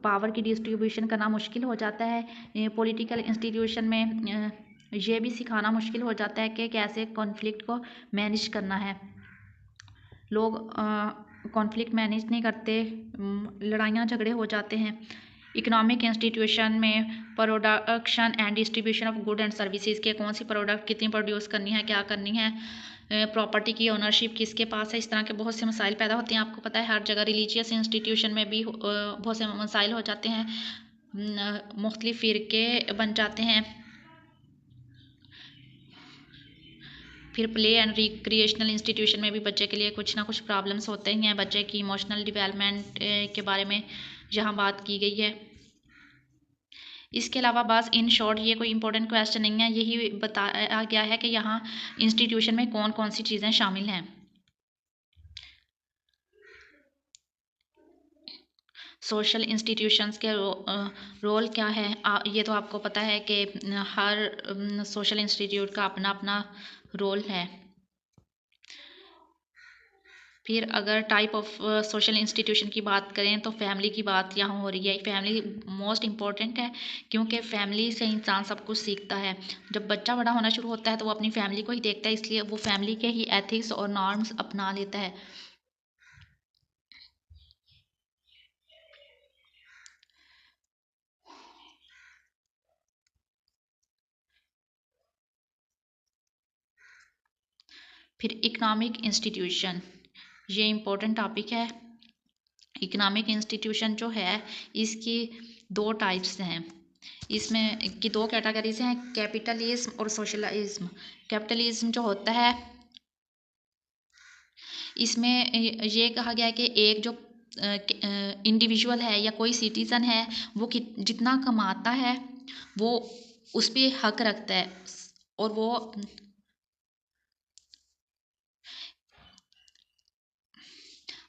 पावर की डिस्ट्रीब्यूशन करना मुश्किल हो जाता है। पॉलिटिकल इंस्टीट्यूशन में ये भी सिखाना मुश्किल हो जाता है कि कैसे कॉन्फ्लिक्ट को मैनेज करना है। लोग कॉन्फ्लिक्ट मैनेज नहीं करते, लड़ाइयाँ झगड़े हो जाते हैं। इकोनॉमिक इंस्टीट्यूशन में production and distribution of good and services के कौन सी प्रोडक्ट कितनी प्रोड्यूस करनी है, क्या करनी है, प्रॉपर्टी की ओनरशिप किसके पास है, इस तरह के बहुत से मसाइल पैदा होते हैं। आपको पता है हर जगह रिलीजियस इंस्टीट्यूशन में भी बहुत से मसाइल हो जाते हैं, मुख्तलिफ फ़िरके बन जाते हैं। फिर प्ले एंड रिक्रिएशनल इंस्टीट्यूशन में भी बच्चे के लिए कुछ ना कुछ प्रॉब्लम्स होते ही हैं। बच्चे की इमोशनल डेवलपमेंट के बारे में यहाँ बात की गई है। इसके अलावा बस इन शॉर्ट ये कोई इंपॉर्टेंट क्वेश्चन नहीं है, यही बताया गया है कि यहाँ इंस्टीट्यूशन में कौन कौन सी चीज़ें शामिल हैं। सोशल इंस्टीट्यूशंस के रोल क्या है, ये तो आपको पता है कि हर सोशल इंस्टीट्यूट का अपना अपना रोल है। फिर अगर टाइप ऑफ सोशल इंस्टीट्यूशन की बात करें तो फैमिली की बात यहाँ हो रही है। फैमिली मोस्ट इम्पॉर्टेंट है, क्योंकि फैमिली से इंसान सब कुछ सीखता है। जब बच्चा बड़ा होना शुरू होता है तो वो अपनी फैमिली को ही देखता है, इसलिए वो फैमिली के ही एथिक्स और नॉर्म्स अपना लेता है। फिर इकोनॉमिक इंस्टीट्यूशन, ये इम्पोर्टेंट टॉपिक है। इकोनॉमिक इंस्टीट्यूशन जो है इसकी दो टाइप्स हैं, इसमें की दो कैटेगरीज हैं, कैपिटलिज्म और सोशलिज्म। कैपिटलिज्म जो होता है इसमें ये कहा गया है कि एक जो इंडिविजुअल है या कोई सिटीज़न है वो जितना कमाता है वो उस पर हक रखता है, और वो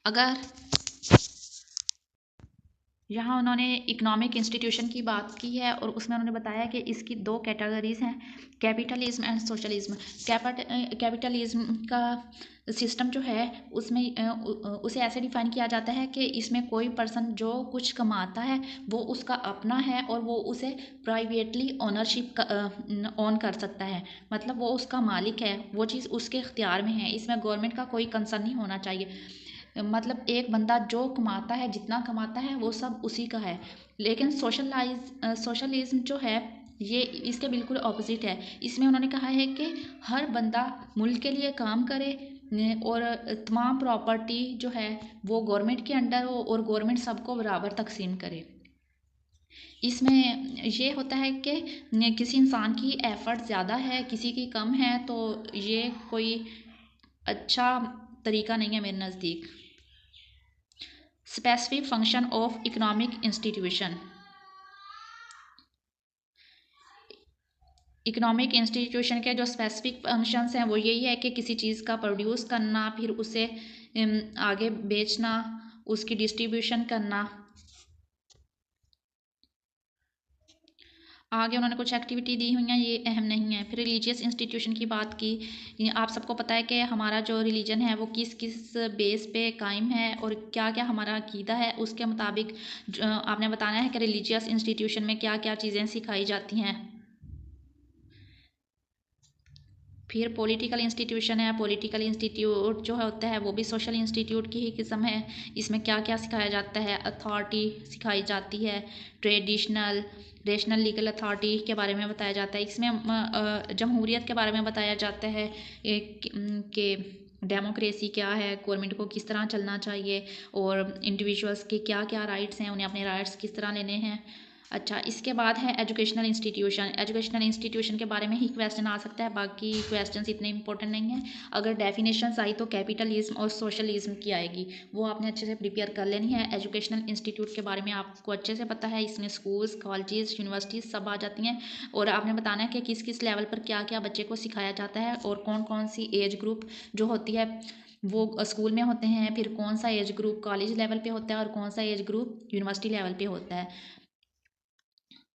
अगर यहाँ उन्होंने इकोनॉमिक इंस्टीट्यूशन की बात की है और उसमें उन्होंने बताया कि इसकी दो कैटेगरीज हैं, कैपिटलिज्म एंड सोशलिज्म। कैपिटलिज्म का सिस्टम जो है उसमें उसे ऐसे डिफाइन किया जाता है कि इसमें कोई पर्सन जो कुछ कमाता है वो उसका अपना है और वो उसे प्राइवेटली ओनरशिप ओन कर सकता है, मतलब वो उसका मालिक है, वो चीज़ उसके इख्तियार में है, इसमें गवर्नमेंट का कोई कंसर्न नहीं होना चाहिए। मतलब एक बंदा जो कमाता है जितना कमाता है वो सब उसी का है। लेकिन सोशलिज्म जो है ये इसके बिल्कुल ऑपोजिट है। इसमें उन्होंने कहा है कि हर बंदा मुल्क के लिए काम करे और तमाम प्रॉपर्टी जो है वो गवर्नमेंट के अंडर हो और गवर्नमेंट सबको बराबर तकसीम करे। इसमें ये होता है कि किसी इंसान की एफर्ट ज़्यादा है किसी की कम है, तो ये कोई अच्छा तरीका नहीं है मेरे नज़दीक। Specific function of economic institution. Economic institution के जो स्पेसिफिक फंक्शंस हैं वो यही है कि किसी चीज़ का प्रोड्यूस करना, फिर उसे आगे बेचना, उसकी डिस्ट्रीब्यूशन करना। आगे उन्होंने कुछ एक्टिविटी दी हुई हैं, ये अहम नहीं है। फिर रिलीजियस इंस्टीट्यूशन की बात की, आप सबको पता है कि हमारा जो रिलीजन है वो किस किस बेस पे कायम है और क्या क्या हमारा अकीदा है, उसके मुताबिक आपने बताना है कि रिलीजियस इंस्टीट्यूशन में क्या क्या चीज़ें सिखाई जाती हैं। फिर पॉलिटिकल इंस्टीट्यूशन है, पॉलिटिकल इंस्टीट्यूट जो होता है वो भी सोशल इंस्टीट्यूट की ही किस्म है। इसमें क्या क्या सिखाया जाता है, अथॉरिटी सिखाई जाती है, ट्रेडिशनल रेशनल लीगल अथॉरिटी के बारे में बताया जाता है। इसमें जमहूरियत के बारे में बताया जाता है कि डेमोक्रेसी क्या है, गवर्नमेंट को किस तरह चलना चाहिए और इंडिविजुअल्स के क्या क्या राइट्स हैं, उन्हें अपने राइट्स किस तरह लेने हैं। अच्छा, इसके बाद है एजुकेशनल इंस्टीट्यूशन। एजुकेशनल इंस्टीट्यूशन के बारे में ही क्वेश्चन आ सकता है, बाकी क्वेश्चंस इतने इंपॉर्टेंट नहीं हैं। अगर डेफिनेशंस आई तो कैपिटलिज्म और सोशलिज्म की आएगी, वो आपने अच्छे से प्रिपेयर कर लेनी है। एजुकेशनल इंस्टीट्यूट के बारे में आपको अच्छे से पता है, इसमें स्कूल्स कॉलेजेस यूनिवर्सिटीज़ सब आ जाती हैं और आपने बताना है कि किस किस लेवल पर क्या क्या बच्चे को सिखाया जाता है और कौन कौन सी एज ग्रुप जो होती है वो स्कूल में होते हैं, फिर कौन सा एज ग्रुप कॉलेज लेवल पे होता है और कौन सा एज ग्रुप यूनिवर्सिटी लेवल पे होता है।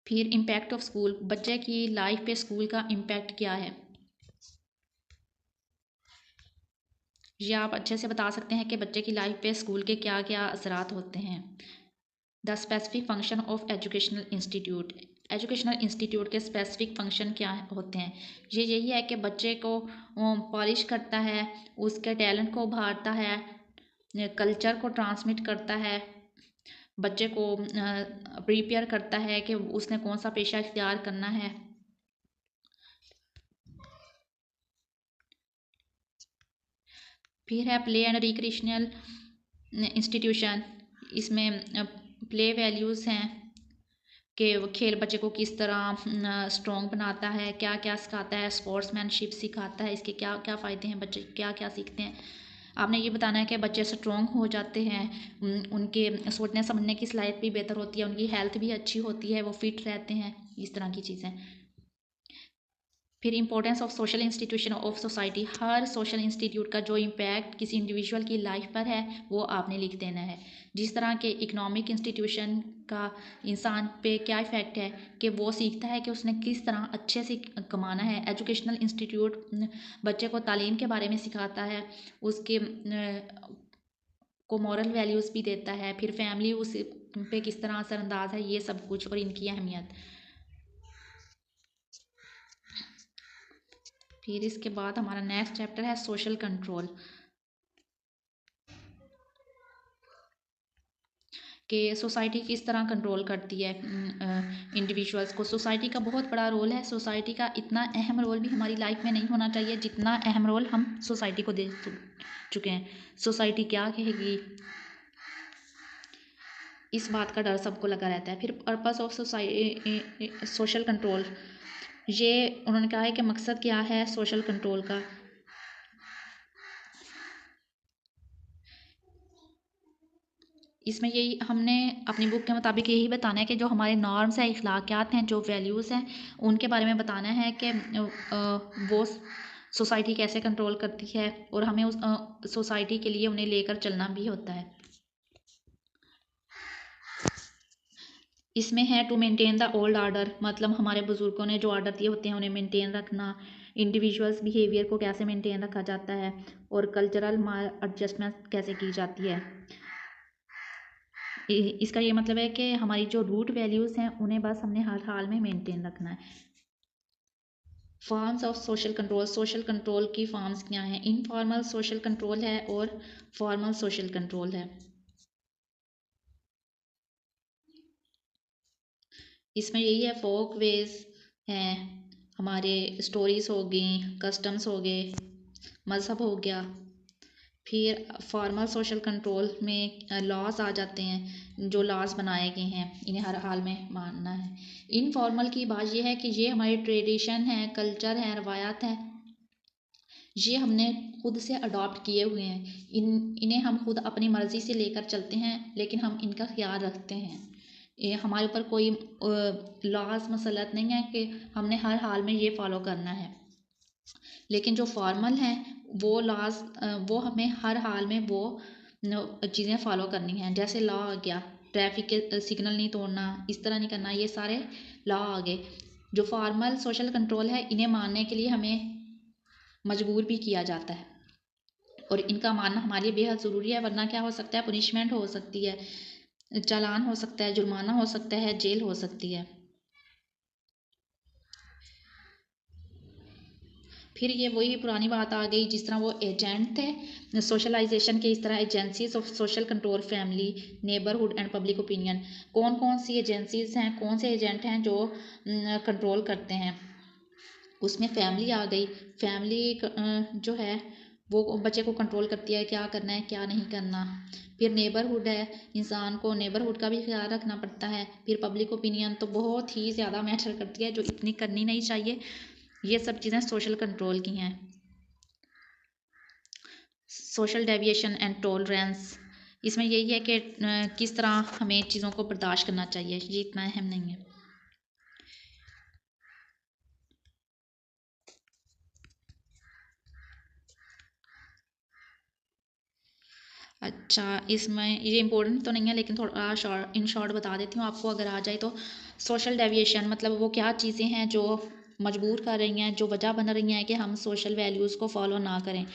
फिर इम्पैक्ट ऑफ स्कूल, बच्चे की लाइफ पे स्कूल का इम्पैक्ट क्या है, ये आप अच्छे से बता सकते हैं कि बच्चे की लाइफ पे स्कूल के क्या क्या असरात होते हैं। The specific function of educational institute, educational institute के स्पेसिफिक फंक्शन क्या होते हैं, ये यही है कि बच्चे को पॉलिश करता है, उसके टैलेंट को उभारता है, कल्चर को ट्रांसमिट करता है, बच्चे को प्रिपेयर करता है कि उसने कौन सा पेशा इख्तियार करना है। फिर है प्ले एंड रिक्रिएशनल इंस्टीट्यूशन, इसमें प्ले वैल्यूज़ हैं कि वो खेल बच्चे को किस तरह स्ट्रॉन्ग बनाता है, क्या क्या सिखाता है, स्पोर्ट्समैनशिप सिखाता है, इसके क्या क्या फ़ायदे हैं, बच्चे क्या क्या सीखते हैं। आपने ये बताना है कि बच्चे स्ट्रॉन्ग हो जाते हैं, उनके सोचने समझने की सलाहियत भी बेहतर होती है, उनकी हेल्थ भी अच्छी होती है, वो फिट रहते हैं, इस तरह की चीज़ें। फिर importance of social institution of society, her social institute का जो इम्पैक्ट किसी इंडिविजुअल की लाइफ पर है वो आपने लिख देना है। जिस तरह के इकोनॉमिक इंस्टीट्यूशन का इंसान पे क्या इफ़ेक्ट है कि वो सीखता है कि उसने किस तरह अच्छे से कमाना है। एजुकेशनल इंस्टीट्यूट बच्चे को तालीम के बारे में सिखाता है, उसके को मॉरल वैल्यूज़ भी देता है, फिर फैमिली उस पे किस तरह असरअंदाज है, ये सब कुछ और इनकी अहमियत। फिर इसके बाद हमारा नेक्स्ट चैप्टर है सोशल कंट्रोल, कि सोसाइटी किस तरह कंट्रोल करती है इंडिविजुअल्स को। सोसाइटी का बहुत बड़ा रोल है, सोसाइटी का इतना अहम रोल भी हमारी लाइफ में नहीं होना चाहिए जितना अहम रोल हम सोसाइटी को दे चुके हैं। सोसाइटी क्या कहेगी, इस बात का डर सबको लगा रहता है। फिर पर्पस ऑफ सोशल कंट्रोल, ये उन्होंने कहा है कि मकसद क्या है सोशल कंट्रोल का। इसमें यही हमने अपनी बुक के मुताबिक यही बताना है कि जो हमारे नॉर्म्स हैं, इखलाकियात हैं, जो वैल्यूज़ हैं, उनके बारे में बताना है कि वो सोसाइटी कैसे कंट्रोल करती है और हमें उस सोसाइटी के लिए उन्हें लेकर चलना भी होता है। इसमें है to maintain the old order, मतलब हमारे बुज़ुर्गों ने जो आर्डर दिए होते हैं उन्हें मेंटेन रखना। इंडिविजुअल्स बिहेवियर को कैसे मेंटेन रखा जाता है और कल्चरल एडजस्टमेंट कैसे की जाती है। इसका ये मतलब है कि हमारी जो रूट वैल्यूज़ हैं उन्हें बस हमने हर हाल में मेंटेन रखना है। Forms of social control, social control की फॉर्म्स क्या हैं। इनफॉर्मल सोशल कंट्रोल है और फॉर्मल सोशल कंट्रोल है। इसमें यही है, फोक वेज हैं, हमारे स्टोरीज हो गई, कस्टम्स हो गए, मज़हब हो गया। फिर फॉर्मल सोशल कंट्रोल में लॉज आ जाते हैं, जो लॉज बनाए गए हैं इन्हें हर हाल में मानना है। इनफॉर्मल की बात यह है कि ये हमारे ट्रेडिशन है, कल्चर है, रवायात हैं, ये हमने खुद से अडॉप्ट किए हुए हैं। इन्हें हम खुद अपनी मर्ज़ी से लेकर चलते हैं, लेकिन हम इनका ख्याल रखते हैं। ये हमारे ऊपर कोई लॉज मसलत नहीं है कि हमने हर हाल में ये फॉलो करना है। लेकिन जो फॉर्मल हैं वो लॉज, वो हमें हर हाल में वो चीज़ें फॉलो करनी हैं। जैसे लॉ आ गया, ट्रैफिक के सिग्नल नहीं तोड़ना, इस तरह नहीं करना, ये सारे लॉ आ गए। जो फॉर्मल सोशल कंट्रोल है इन्हें मानने के लिए हमें मजबूर भी किया जाता है और इनका मानना हमारे लिए बेहद ज़रूरी है, वरना क्या हो सकता है, पनिशमेंट हो सकती है, चालान हो सकता है, जुर्माना हो सकता है, जेल हो सकती है। फिर ये वही पुरानी बात आ गई, जिस तरह वो एजेंट थे सोशलाइजेशन के, इस तरह agencies of social control, family, neighbourhood and public opinion. कौन कौन सी एजेंसीज हैं, कौन से एजेंट हैं जो कंट्रोल करते हैं। उसमें फैमिली आ गई, फैमिली जो है वो बच्चे को कंट्रोल करती है, क्या करना है क्या नहीं करना। फिर नेबरहुड है, इंसान को नेबरहुड का भी ख्याल रखना पड़ता है। फिर पब्लिक ओपिनियन तो बहुत ही ज़्यादा मैटर करती है, जो इतनी करनी नहीं चाहिए। ये सब चीज़ें सोशल कंट्रोल की हैं। सोशल डेविएशन एंड टॉलरेंस, इसमें यही है कि किस तरह हमें चीज़ों को बर्दाश्त करना चाहिए, ये इतना अहम नहीं है। अच्छा, इसमें ये इम्पोर्टेंट तो नहीं है लेकिन थोड़ा इन शॉर्ट बता देती हूँ आपको, अगर आ जाए तो। सोशल डेविएशन मतलब वो क्या चीज़ें हैं जो मजबूर कर रही हैं, जो वजह बन रही हैं कि हम सोशल वैल्यूज़ को फॉलो ना करें।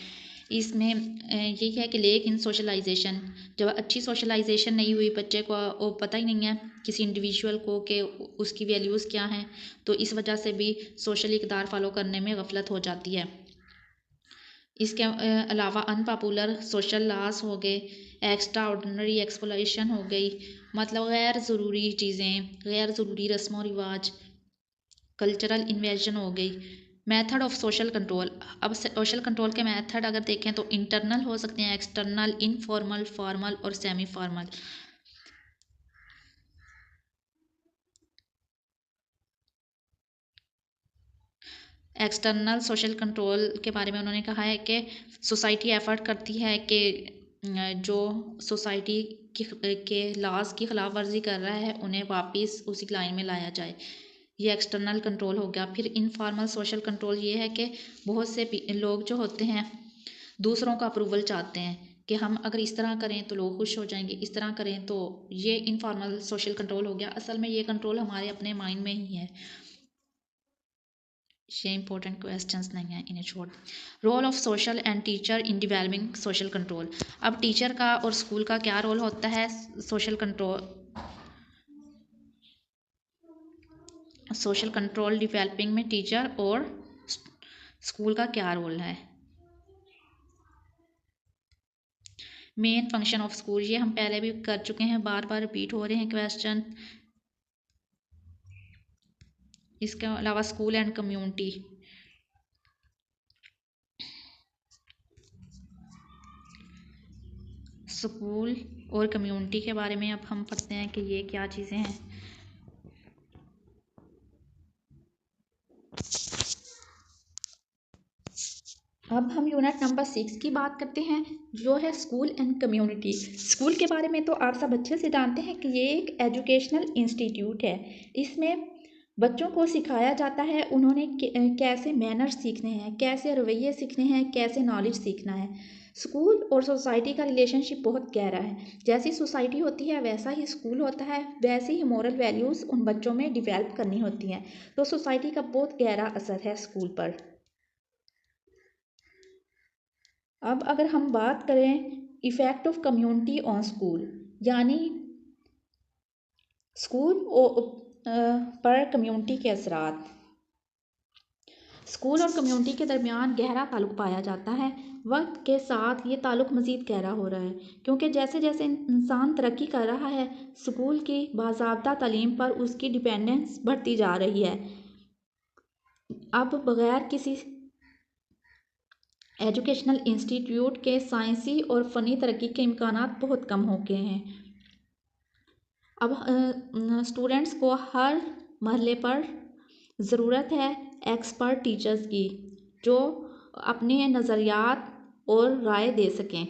इसमें यही है कि लेक इन सोशलाइजेशन, जब अच्छी सोशलाइजेशन नहीं हुई, बच्चे को वो पता ही नहीं है किसी इंडिविजुअल को कि उसकी वैल्यूज़ क्या हैं, तो इस वजह से भी सोशल इक़दार फॉलो करने में गफलत हो जाती है। इसके अलावा अनपॉपुलर सोशल लॉस हो गए, एक्स्ट्रा ऑर्डिनरी एक्सप्लोइटेशन हो गई, मतलब गैर ज़रूरी चीज़ें, गैर ज़रूरी रस्म व रिवाज, कल्चरल इन्वेजन हो गई। मेथड ऑफ सोशल कंट्रोल, अब सोशल कंट्रोल के मेथड अगर देखें तो इंटरनल हो सकते हैं, एक्सटर्नल, इनफॉर्मल, फॉर्मल और semi formal. External social control के बारे में उन्होंने कहा है कि सोसाइटी एफर्ट करती है कि जो सोसाइटी के लॉज की खिलाफ वर्जी कर रहा है उन्हें वापस उसी लाइन में लाया जाए। ये एक्सटर्नल कंट्रोल हो गया। फिर इनफॉर्मल सोशल कंट्रोल ये है कि बहुत से लोग जो होते हैं दूसरों का अप्रूवल चाहते हैं कि हम अगर इस तरह करें तो लोग खुश हो जाएंगे, इस तरह करें तो, ये इनफॉर्मल सोशल कंट्रोल हो गया। असल में ये कंट्रोल हमारे अपने माइंड में ही है। ये इंपॉर्टेंट क्वेश्चंस नहीं है, इन्हें छोड़। Role of social and teacher in developing social control. अब टीचर का और स्कूल का क्या रोल होता है सोशल कंट्रोल डेवलपिंग में टीचर और स्कूल का क्या रोल है। मेन फंक्शन ऑफ स्कूल, ये हम पहले भी कर चुके हैं, बार बार रिपीट हो रहे हैं क्वेश्चन। इसके अलावा स्कूल एंड कम्युनिटी, स्कूल और कम्युनिटी के बारे में अब हम पढ़ते हैं कि ये क्या चीज़ें हैं। अब हम यूनिट नंबर 6 की बात करते हैं, जो है स्कूल एंड कम्युनिटी। स्कूल के बारे में तो आप सब अच्छे से जानते हैं कि ये एक एजुकेशनल इंस्टीट्यूट है। इसमें बच्चों को सिखाया जाता है उन्होंने कैसे मैनर्स सीखने हैं, कैसे रवैये सीखने हैं, कैसे नॉलेज सीखना है। स्कूल और सोसाइटी का रिलेशनशिप बहुत गहरा है। जैसी सोसाइटी होती है वैसा ही स्कूल होता है, वैसी ही मॉरल वैल्यूज़ उन बच्चों में डिवेल्प करनी होती हैं। तो सोसाइटी का बहुत गहरा असर है स्कूल पर। अब अगर हम बात करें effect of community on school, यानी स्कूल पर कम्युनिटी के असरात। स्कूल और कम्युनिटी के दरमियान गहरा ताल्लुक़ पाया जाता है। वक्त के साथ ये ताल्लुक़ मज़ीद गहरा हो रहा है, क्योंकि जैसे जैसे इंसान तरक्की कर रहा है, स्कूल की बाज़ाब्ता तालीम पर उसकी डिपेंडेंस बढ़ती जा रही है। अब बग़ैर किसी एजुकेशनल इंस्टीट्यूट के साइंसी और फ़नी तरक्की के इम्कानात बहुत कम हो गए हैं। अब स्टूडेंट्स को हर मरहले पर ज़रूरत है एक्सपर्ट टीचर्स की, जो अपने नज़रियात और राय दे सकें।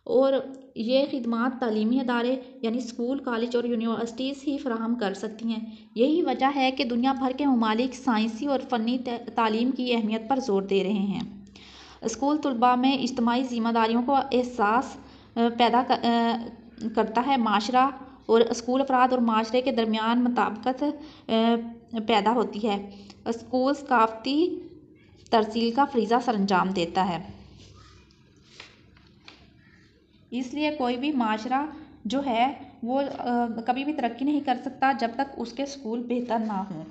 और ये खिदमात तालीमी अदारे यानी स्कूल, कॉलेज और यूनिवर्सिटीज़ ही फ़राहम कर सकती हैं। यही वजह है कि दुनिया भर के ममालिक साइंसी और फ़नी तालीम की अहमियत पर ज़ोर दे रहे हैं। स्कूल तलबा में इज्तिमाई ज़िम्मेदारियों को एहसास पैदा करता है। माशरा और स्कूल अफराद और माशरे के दरमियान मुताबिकत पैदा होती है। स्कूल सकाफ़ती तरसील का फ़रीज़ा सरअंजाम देता है। इसलिए कोई भी माशरा जो है वो कभी भी तरक्की नहीं कर सकता जब तक उसके स्कूल बेहतर ना हों।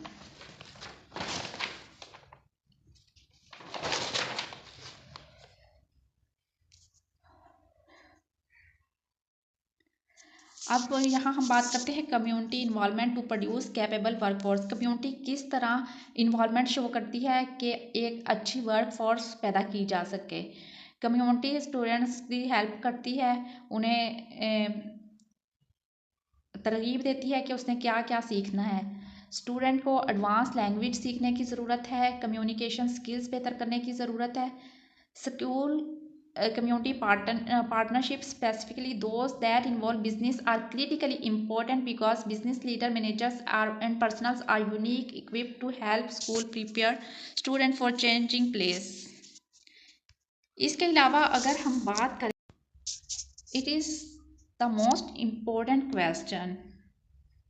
अब यहाँ हम बात करते हैं community involvement to produce capable workforce. Community किस तरह इन्वॉल्वमेंट शो करती है कि एक अच्छी वर्कफोर्स पैदा की जा सके। कम्युनिटी स्टूडेंट्स की हेल्प करती है, उन्हें तरगीब देती है कि उसने क्या क्या सीखना है। स्टूडेंट को एडवांस लैंग्वेज सीखने की ज़रूरत है, कम्युनिकेशन स्किल्स बेहतर करने की ज़रूरत है। School community partnerships, specifically those that involve business, are critically important because business leader, managers and personals are unique equipped to help school prepare student for changing place. इसके अलावा अगर हम बात करें, it is the most important question,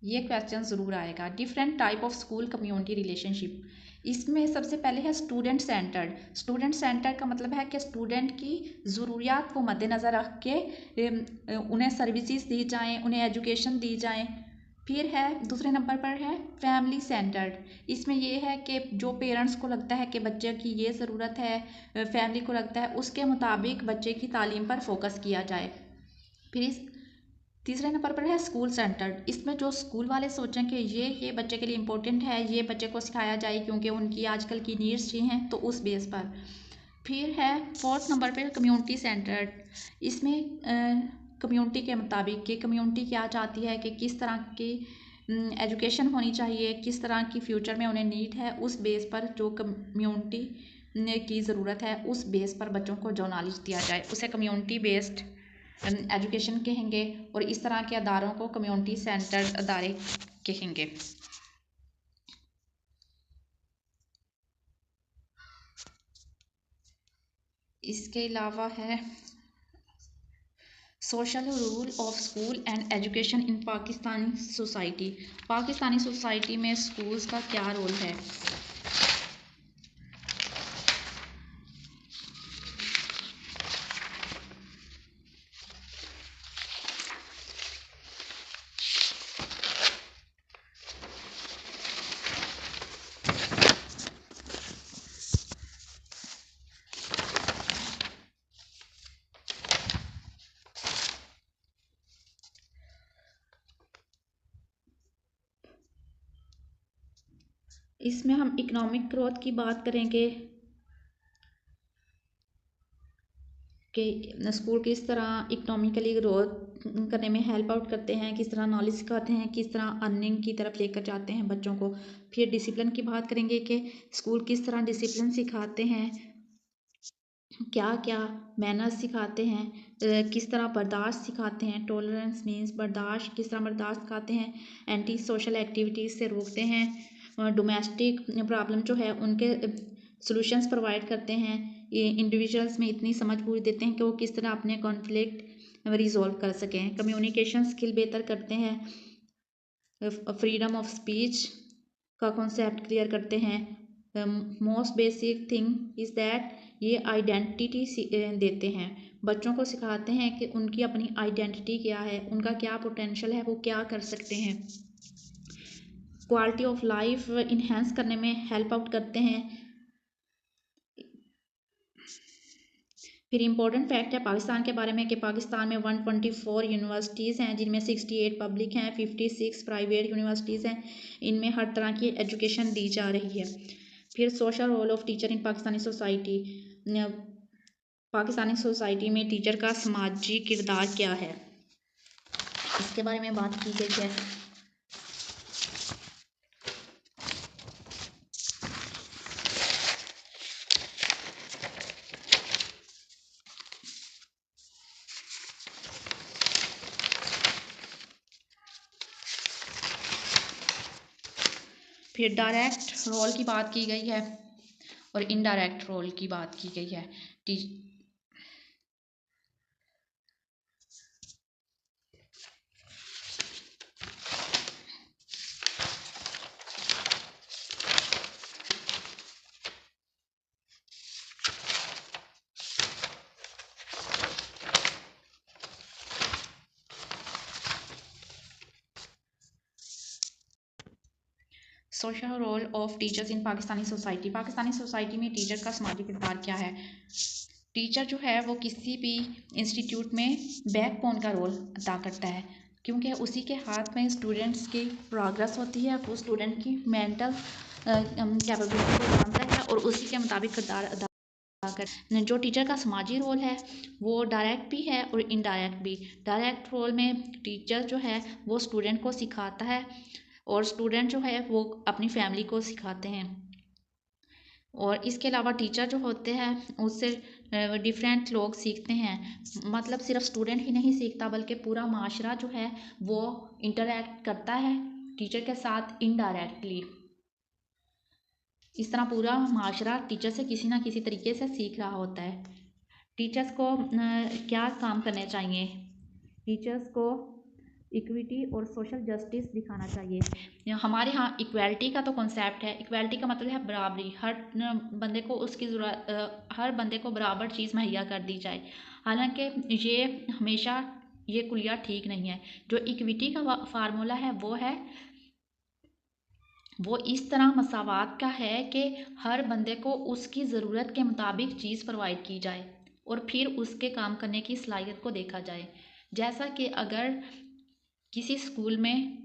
ये question ज़रूर आएगा। Different type of school community relationship. इसमें सबसे पहले है स्टूडेंट सेंटर्ड। स्टूडेंट सेंटर का मतलब है कि स्टूडेंट की ज़रूरियात को मद्देनज़र रख के उन्हें सर्विसेज दी जाएं, उन्हें एजुकेशन दी जाएं। फिर है दूसरे नंबर पर है फैमिली सेंटर्ड। इसमें ये है कि जो पेरेंट्स को लगता है कि बच्चे की ये ज़रूरत है, फैमिली को लगता है, उसके मुताबिक बच्चे की तालीम पर फोकस किया जाए। फिर तीसरे नंबर पर है स्कूल सेंटर्ड। इसमें जो स्कूल वाले सोचें कि ये बच्चे के लिए इम्पोर्टेंट है, ये बच्चे को सिखाया जाए क्योंकि उनकी आजकल की नीड्स ये हैं, तो उस बेस पर। फिर है फोर्थ नंबर पर कम्युनिटी सेंटर्ड। इसमें कम्युनिटी के मुताबिक कि कम्युनिटी क्या चाहती है, कि किस तरह की एजुकेशन होनी चाहिए, किस तरह की फ्यूचर में उन्हें नीड है, उस बेस पर जो कम्युनिटी की ज़रूरत है उस बेस पर बच्चों को जो नॉलेज दिया जाए उसे कम्युनिटी बेस्ड एजुकेशन कहेंगे। और इस तरह के अदारों को कम्युनिटी सेंटर्ड अदारे कहेंगे। इसके अलावा है social rule of school and education in Pakistani society. Pakistani society में स्कूल्स का क्या रोल है। इसमें हम इकोनॉमिक ग्रोथ की बात करेंगे कि स्कूल किस तरह इकोनॉमिकली ग्रोथ करने में हेल्प आउट करते हैं, किस तरह नॉलेज सिखाते हैं, किस तरह अर्निंग की तरफ लेकर जाते हैं बच्चों को। फिर डिसिप्लिन की बात करेंगे कि स्कूल किस तरह डिसिप्लिन सिखाते हैं, क्या क्या मैनर्स सिखाते हैं, किस तरह बर्दाश्त सिखाते हैं, टॉलरेंस मीन्स बर्दाश्त, किस तरह बर्दाश्त सिखाते हैं, एंटी सोशल एक्टिविटीज़ से रोकते हैं, डोमेस्टिक प्रॉब्लम जो है उनके सॉल्यूशंस प्रोवाइड करते हैं, ये इंडिविजुअल्स में इतनी समझ पूरी देते हैं कि वो किस तरह अपने कॉन्फ्लिक्ट रिजॉल्व कर सकें, कम्युनिकेशन स्किल बेहतर करते हैं, फ्रीडम ऑफ स्पीच का कॉन्सेप्ट क्लियर करते हैं। Most basic thing is that ये आइडेंटिटी देते हैं, बच्चों को सिखाते हैं कि उनकी अपनी आइडेंटिटी क्या है, उनका क्या पोटेंशियल है, वो क्या कर सकते हैं। क्वालिटी ऑफ लाइफ इन्हेंस करने में हेल्प आउट करते हैं। फिर इंपॉर्टेंट फैक्ट है पाकिस्तान के बारे में कि पाकिस्तान में 124 यूनिवर्सिटीज़ हैं, जिनमें 68 पब्लिक हैं, 56 प्राइवेट यूनिवर्सिटीज़ हैं। इनमें हर तरह की एजुकेशन दी जा रही है। फिर social role of teacher in Pakistani society, Pakistani society में टीचर का समाजी किरदार क्या है, इसके बारे में बात की गई है। फिर डायरेक्ट रोल की बात की गई है और इनडायरेक्ट रोल की बात की गई है। Social role of teachers in Pakistani society, Pakistani society में टीचर का समाजी किरदार क्या है। टीचर जो है वो किसी भी इंस्टीट्यूट में बैकबोन का रोल अदा करता है, क्योंकि उसी के हाथ में स्टूडेंट्स की प्रोग्रेस होती है, वो स्टूडेंट की मेंटल कैपेबिलिटी को जानता है और उसी के मुताबिक किरदार अदा कर। जो टीचर का समाजी रोल है वो डायरेक्ट भी है और इनडायरेक्ट भी। डायरेक्ट रोल में टीचर जो है वो स्टूडेंट को सिखाता है और स्टूडेंट जो है वो अपनी फैमिली को सिखाते हैं। और इसके अलावा टीचर जो होते हैं उससे डिफरेंट लोग सीखते हैं, मतलब सिर्फ स्टूडेंट ही नहीं सीखता बल्कि पूरा माशरा जो है वो इंटरेक्ट करता है टीचर के साथ इनडायरेक्टली। इस तरह पूरा माशरा टीचर से किसी ना किसी तरीके से सीख रहा होता है। टीचर्स को क्या काम करने चाहिए, टीचर्स को इक्विटी और सोशल जस्टिस दिखाना चाहिए। हमारे यहाँ इक्वालिटी का तो कॉन्सेप्ट है, इक्वालिटी का मतलब है बराबरी, हर बंदे को उसकी ज़रूरत, हर बंदे को बराबर चीज़ मुहैया कर दी जाए। हालांकि ये हमेशा ये कुलिया ठीक नहीं है। जो इक्विटी का फार्मूला है वो इस तरह मसावात का है कि हर बंदे को उसकी ज़रूरत के मुताबिक चीज़ प्रोवाइड की जाए और फिर उसके काम करने की सलाहियत को देखा जाए। जैसा कि अगर किसी स्कूल में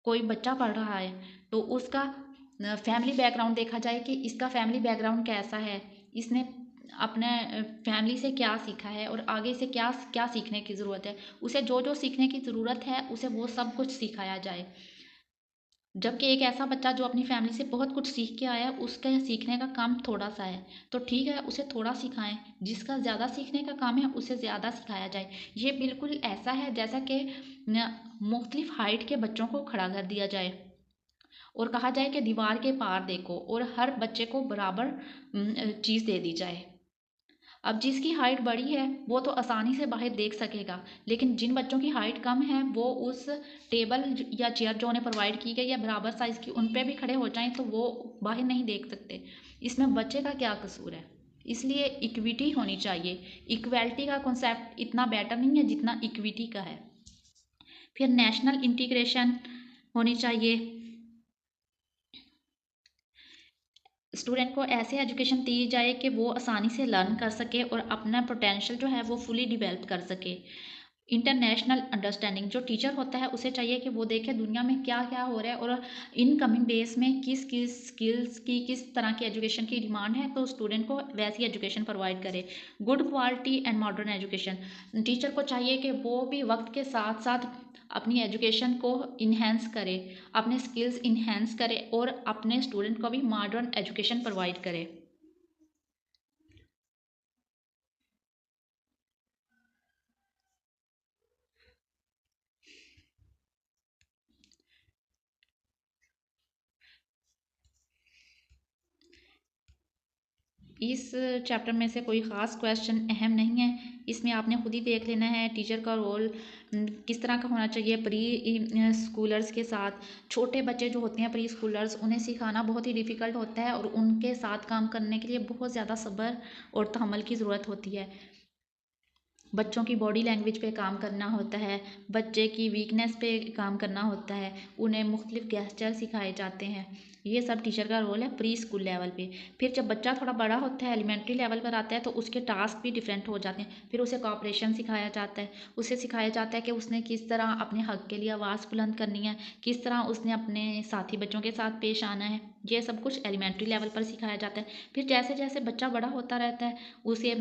कोई बच्चा पढ़ रहा है तो उसका फैमिली बैकग्राउंड देखा जाए कि इसका फैमिली बैकग्राउंड कैसा है, इसने अपने फैमिली से क्या सीखा है और आगे से क्या क्या सीखने की ज़रूरत है। उसे जो जो सीखने की ज़रूरत है उसे वो सब कुछ सिखाया जाए। जबकि एक ऐसा बच्चा जो अपनी फैमिली से बहुत कुछ सीख के आया है उसका सीखने का काम थोड़ा सा है तो ठीक है उसे थोड़ा सिखाएं, जिसका ज़्यादा सीखने का काम है उसे ज़्यादा सिखाया जाए। ये बिल्कुल ऐसा है जैसा कि मुख्तलिफ हाइट के बच्चों को खड़ा कर दिया जाए और कहा जाए कि दीवार के पार देखो और हर बच्चे को बराबर चीज़ दे दी जाए। अब जिसकी हाइट बड़ी है वो तो आसानी से बाहर देख सकेगा, लेकिन जिन बच्चों की हाइट कम है वो उस टेबल या चेयर जो उन्हें प्रोवाइड की गई है बराबर साइज़ की, उन पे भी खड़े हो जाएं तो वो बाहर नहीं देख सकते। इसमें बच्चे का क्या कसूर है। इसलिए इक्विटी होनी चाहिए। इक्वेलिटी का कॉन्सेप्ट इतना बेटर नहीं है जितना इक्विटी का है। फिर नेशनल इंटीग्रेशन होनी चाहिए। स्टूडेंट को ऐसे एजुकेशन दी जाए कि वो आसानी से लर्न कर सके और अपना पोटेंशियल जो है वो फुली डिवेल्प कर सके। इंटरनेशनल अंडरस्टैंडिंग, जो टीचर होता है उसे चाहिए कि वो देखे दुनिया में क्या क्या हो रहा है और इन कमिंग डेज में किस किस स्किल्स की किस तरह की एजुकेशन की डिमांड है, तो स्टूडेंट को वैसी एजुकेशन प्रोवाइड करे। Good quality and modern education, teacher को चाहिए कि वो भी वक्त के साथ साथ अपनी एजुकेशन को इन्हेंस करे, अपने स्किल्स इन्हेंस करे और अपने स्टूडेंट को भी मॉडर्न एजुकेशन प्रोवाइड करे। इस चैप्टर में से कोई ख़ास क्वेश्चन अहम नहीं है, इसमें आपने खुद ही देख लेना है टीचर का रोल किस तरह का होना चाहिए। प्री स्कूलर्स के साथ छोटे बच्चे जो होते हैं प्री स्कूलर्स, उन्हें सिखाना बहुत ही डिफ़िकल्ट होता है और उनके साथ काम करने के लिए बहुत ज़्यादा सब्र और तहम्मुल की ज़रूरत होती है। बच्चों की बॉडी लैंग्वेज पे काम करना होता है, बच्चे की वीकनेस पे काम करना होता है, उन्हें मुख्तलिफ गेस्चर सिखाए जाते हैं। ये सब टीचर का रोल है प्री स्कूल लेवल पे। फिर जब बच्चा थोड़ा बड़ा होता है, एलिमेंट्री लेवल पर आता है, तो उसके टास्क भी डिफरेंट हो जाते हैं। फिर उसे कोऑपरेशन सिखाया जाता है, उसे सिखाया जाता है कि उसने किस तरह अपने हक के लिए आवाज़ बुलंद करनी है, किस तरह उसने अपने साथी बच्चों के साथ पेश आना है। ये सब कुछ एलिमेंट्री लेवल पर सिखाया जाता है। फिर जैसे जैसे बच्चा बड़ा होता रहता है, उसे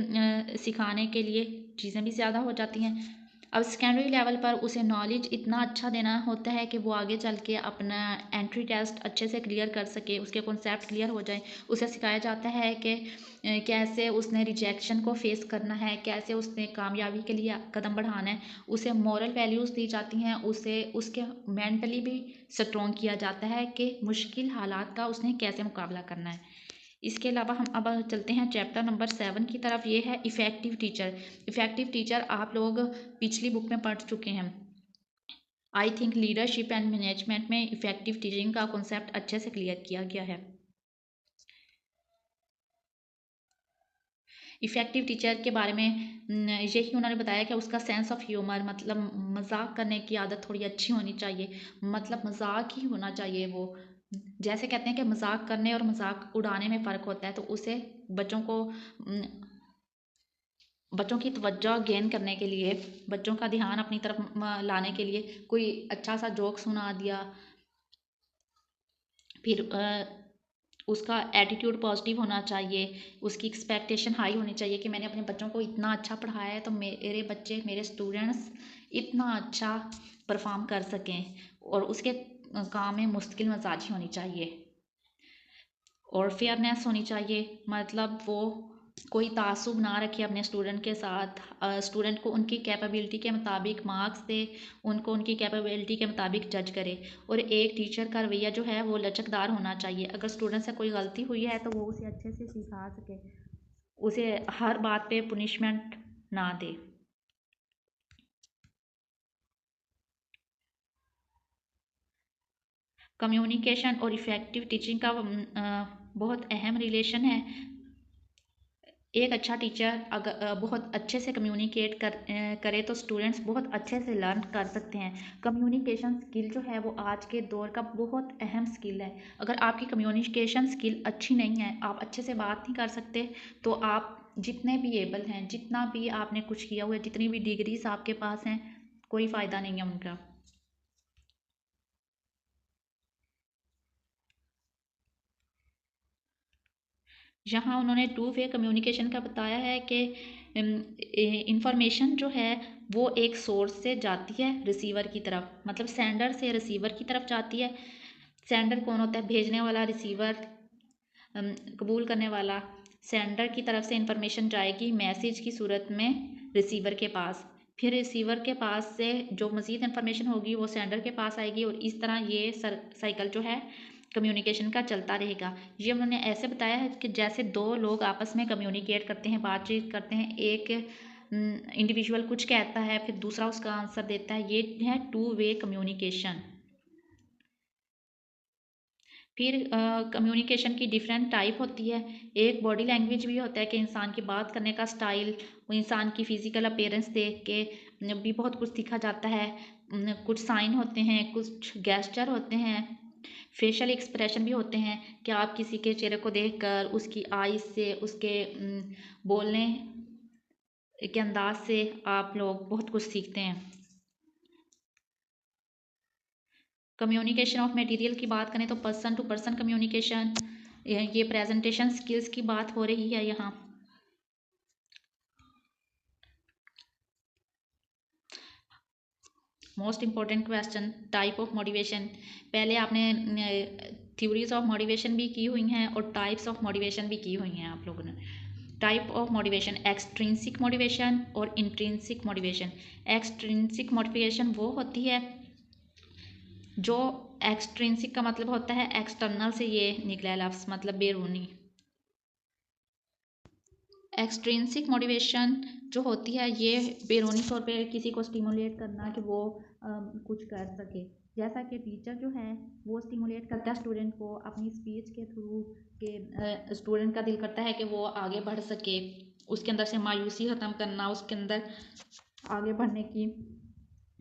सिखाने के लिए चीज़ें भी ज़्यादा हो जाती हैं। अब सेकेंडरी लेवल पर उसे नॉलेज इतना अच्छा देना होता है कि वो आगे चल के अपना एंट्री टेस्ट अच्छे से क्लियर कर सके, उसके कॉन्सेप्ट क्लियर हो जाए। उसे सिखाया जाता है कि कैसे उसने रिजेक्शन को फेस करना है, कैसे उसने कामयाबी के लिए कदम बढ़ाना है। उसे मॉरल वैल्यूज़ दी जाती हैं, उसे उसके मेंटली भी स्ट्रॉन्ग किया जाता है कि मुश्किल हालात का उसने कैसे मुकाबला करना है। इसके अलावा हम अब चलते हैं चैप्टर नंबर 7 की तरफ। ये है इफ़ेक्टिव टीचर। इफ़ेक्टिव टीचर आप लोग पिछली बुक में पढ़ चुके हैं। I think leadership and management में इफ़ेक्टिव टीचिंग का कॉन्सेप्ट अच्छे से क्लियर किया गया है। इफ़ेक्टिव टीचर के बारे में यही उन्होंने बताया कि उसका सेंस ऑफ ह्यूमर, मतलब मजाक करने की आदत थोड़ी अच्छी होनी चाहिए, मतलब मजाक ही होना चाहिए वो। जैसे कहते हैं कि मजाक करने और मजाक उड़ाने में फ़र्क होता है, तो उसे बच्चों को बच्चों की तवज्जो गेन करने के लिए, बच्चों का ध्यान अपनी तरफ लाने के लिए कोई अच्छा सा जोक सुना दिया। फिर उसका एटीट्यूड पॉजिटिव होना चाहिए, उसकी एक्सपेक्टेशन हाई होनी चाहिए कि मैंने अपने बच्चों को इतना अच्छा पढ़ाया है तो मेरे बच्चे, मेरे स्टूडेंट्स इतना अच्छा परफॉर्म कर सकें, और उसके काम में मुश्किल मजाजी होनी चाहिए और फेयरनेस होनी चाहिए। मतलब वो कोई तासुब ना रखे अपने स्टूडेंट के साथ, स्टूडेंट को उनकी कैपेबिलिटी के मुताबिक मार्क्स दे, उनको उनकी कैपेबिलिटी के मुताबिक जज करे। और एक टीचर का रवैया जो है वो लचकदार होना चाहिए। अगर स्टूडेंट से कोई गलती हुई है तो वो उसे अच्छे से सिखा सके, उसे हर बात पे पुनिशमेंट ना दे। कम्युनिकेशन और इफ़ेक्टिव टीचिंग का बहुत अहम रिलेशन है। एक अच्छा टीचर अगर बहुत अच्छे से कम्युनिकेट करे तो स्टूडेंट्स बहुत अच्छे से लर्न कर सकते हैं। कम्युनिकेशन स्किल जो है वो आज के दौर का बहुत अहम स्किल है। अगर आपकी कम्युनिकेशन स्किल अच्छी नहीं है, आप अच्छे से बात नहीं कर सकते, तो आप जितने भी एबल हैं, जितना भी आपने कुछ किया हुआ है, जितनी भी डिग्रीज आपके पास हैं, कोई फ़ायदा नहीं है उनका। यहाँ उन्होंने टू वे कम्युनिकेशन का बताया है कि इंफॉर्मेशन जो है वो एक सोर्स से जाती है रिसीवर की तरफ, मतलब सेंडर से रिसीवर की तरफ जाती है। सेंडर कौन होता है? भेजने वाला, रिसीवर कबूल करने वाला। सेंडर की तरफ से इंफॉर्मेशन जाएगी मैसेज की सूरत में रिसीवर के पास, फिर रिसीवर के पास से जो मज़ीद इन्फॉर्मेशन होगी वो सेंडर के पास आएगी, और इस तरह ये साइकिल जो है कम्युनिकेशन का चलता रहेगा। ये उन्होंने ऐसे बताया है कि जैसे दो लोग आपस में कम्युनिकेट करते हैं, बातचीत करते हैं, एक इंडिविजुअल कुछ कहता है फिर दूसरा उसका आंसर देता है, ये है टू वे कम्युनिकेशन। फिर कम्युनिकेशन की डिफरेंट टाइप होती है। एक बॉडी लैंग्वेज भी होता है कि इंसान की बात करने का स्टाइल, वो इंसान की फ़िज़िकल अपीयरेंस देख के भी बहुत कुछ सीखा जाता है। कुछ साइन होते हैं, कुछ गेस्चर होते हैं, फेशियल एक्सप्रेशन भी होते हैं कि आप किसी के चेहरे को देखकर, उसकी आईज से, उसके बोलने के अंदाज से आप लोग बहुत कुछ सीखते हैं। कम्युनिकेशन ऑफ मटेरियल की बात करें तो पर्सन टू पर्सन कम्युनिकेशन, ये प्रेजेंटेशन स्किल्स की बात हो रही है यहाँ। Most important question, type of motivation. पहले आपने थ्योरीज ऑफ मोटिवेशन भी की हुई हैं और टाइप्स ऑफ मोटिवेशन भी की हुई हैं आप लोगों ने। Type of motivation, extrinsic motivation और इंट्रिंसिक मोटिवेशन। एक्सट्रिंसिक मोटिवेशन वो होती है जो, एक्सट्रिंसिक का मतलब होता है एक्सटर्नल से, ये निकला है लफ्ज़, मतलब बैरूनी। एक्सट्रिंसिक मोटिवेशन जो होती है ये बैरूनी तौर पे किसी को स्टिमुलेट करना कि वो कुछ कर सके। जैसा कि टीचर जो है वो स्टिमुलेट करता है स्टूडेंट को अपनी स्पीच के थ्रू, के स्टूडेंट का दिल करता है कि वो आगे बढ़ सके, उसके अंदर से मायूसी ख़त्म करना, उसके अंदर आगे बढ़ने की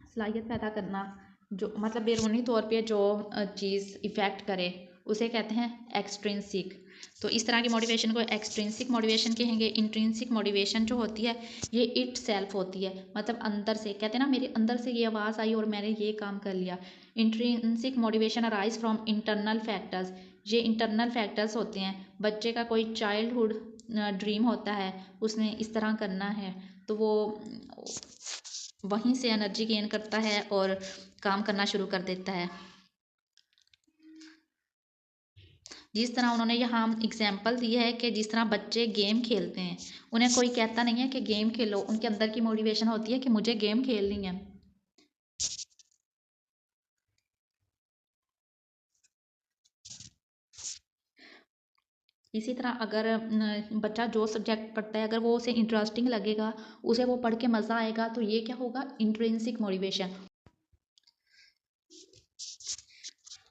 सलाहियत पैदा करना, जो मतलब बैरूनी तौर पे जो चीज़ इफ़ेक्ट करे उसे कहते हैं एक्सट्रिंसिक। तो इस तरह की मोटिवेशन को एक्सट्रिंसिक मोटिवेशन कहेंगे। इंट्रिंसिक मोटिवेशन जो होती है ये इट सेल्फ होती है, मतलब अंदर से, कहते हैं ना मेरे अंदर से ये आवाज़ आई और मैंने ये काम कर लिया। Intrinsic motivation arise from internal factors, ये इंटरनल फैक्टर्स होते हैं। बच्चे का कोई चाइल्डहुड ड्रीम होता है, उसने इस तरह करना है, तो वो वहीं से एनर्जी गेन करता है और काम करना शुरू कर देता है। जिस तरह उन्होंने यहाँ एग्जाम्पल दिया है कि जिस तरह बच्चे गेम खेलते हैं, उन्हें कोई कहता नहीं है कि गेम खेलो, उनके अंदर की मोटिवेशन होती है कि मुझे गेम खेलनी है। इसी तरह अगर बच्चा जो सब्जेक्ट पढ़ता है अगर वो उसे इंटरेस्टिंग लगेगा, उसे वो पढ़ के मज़ा आएगा, तो ये क्या होगा, इंट्रिंसिक मोटिवेशन।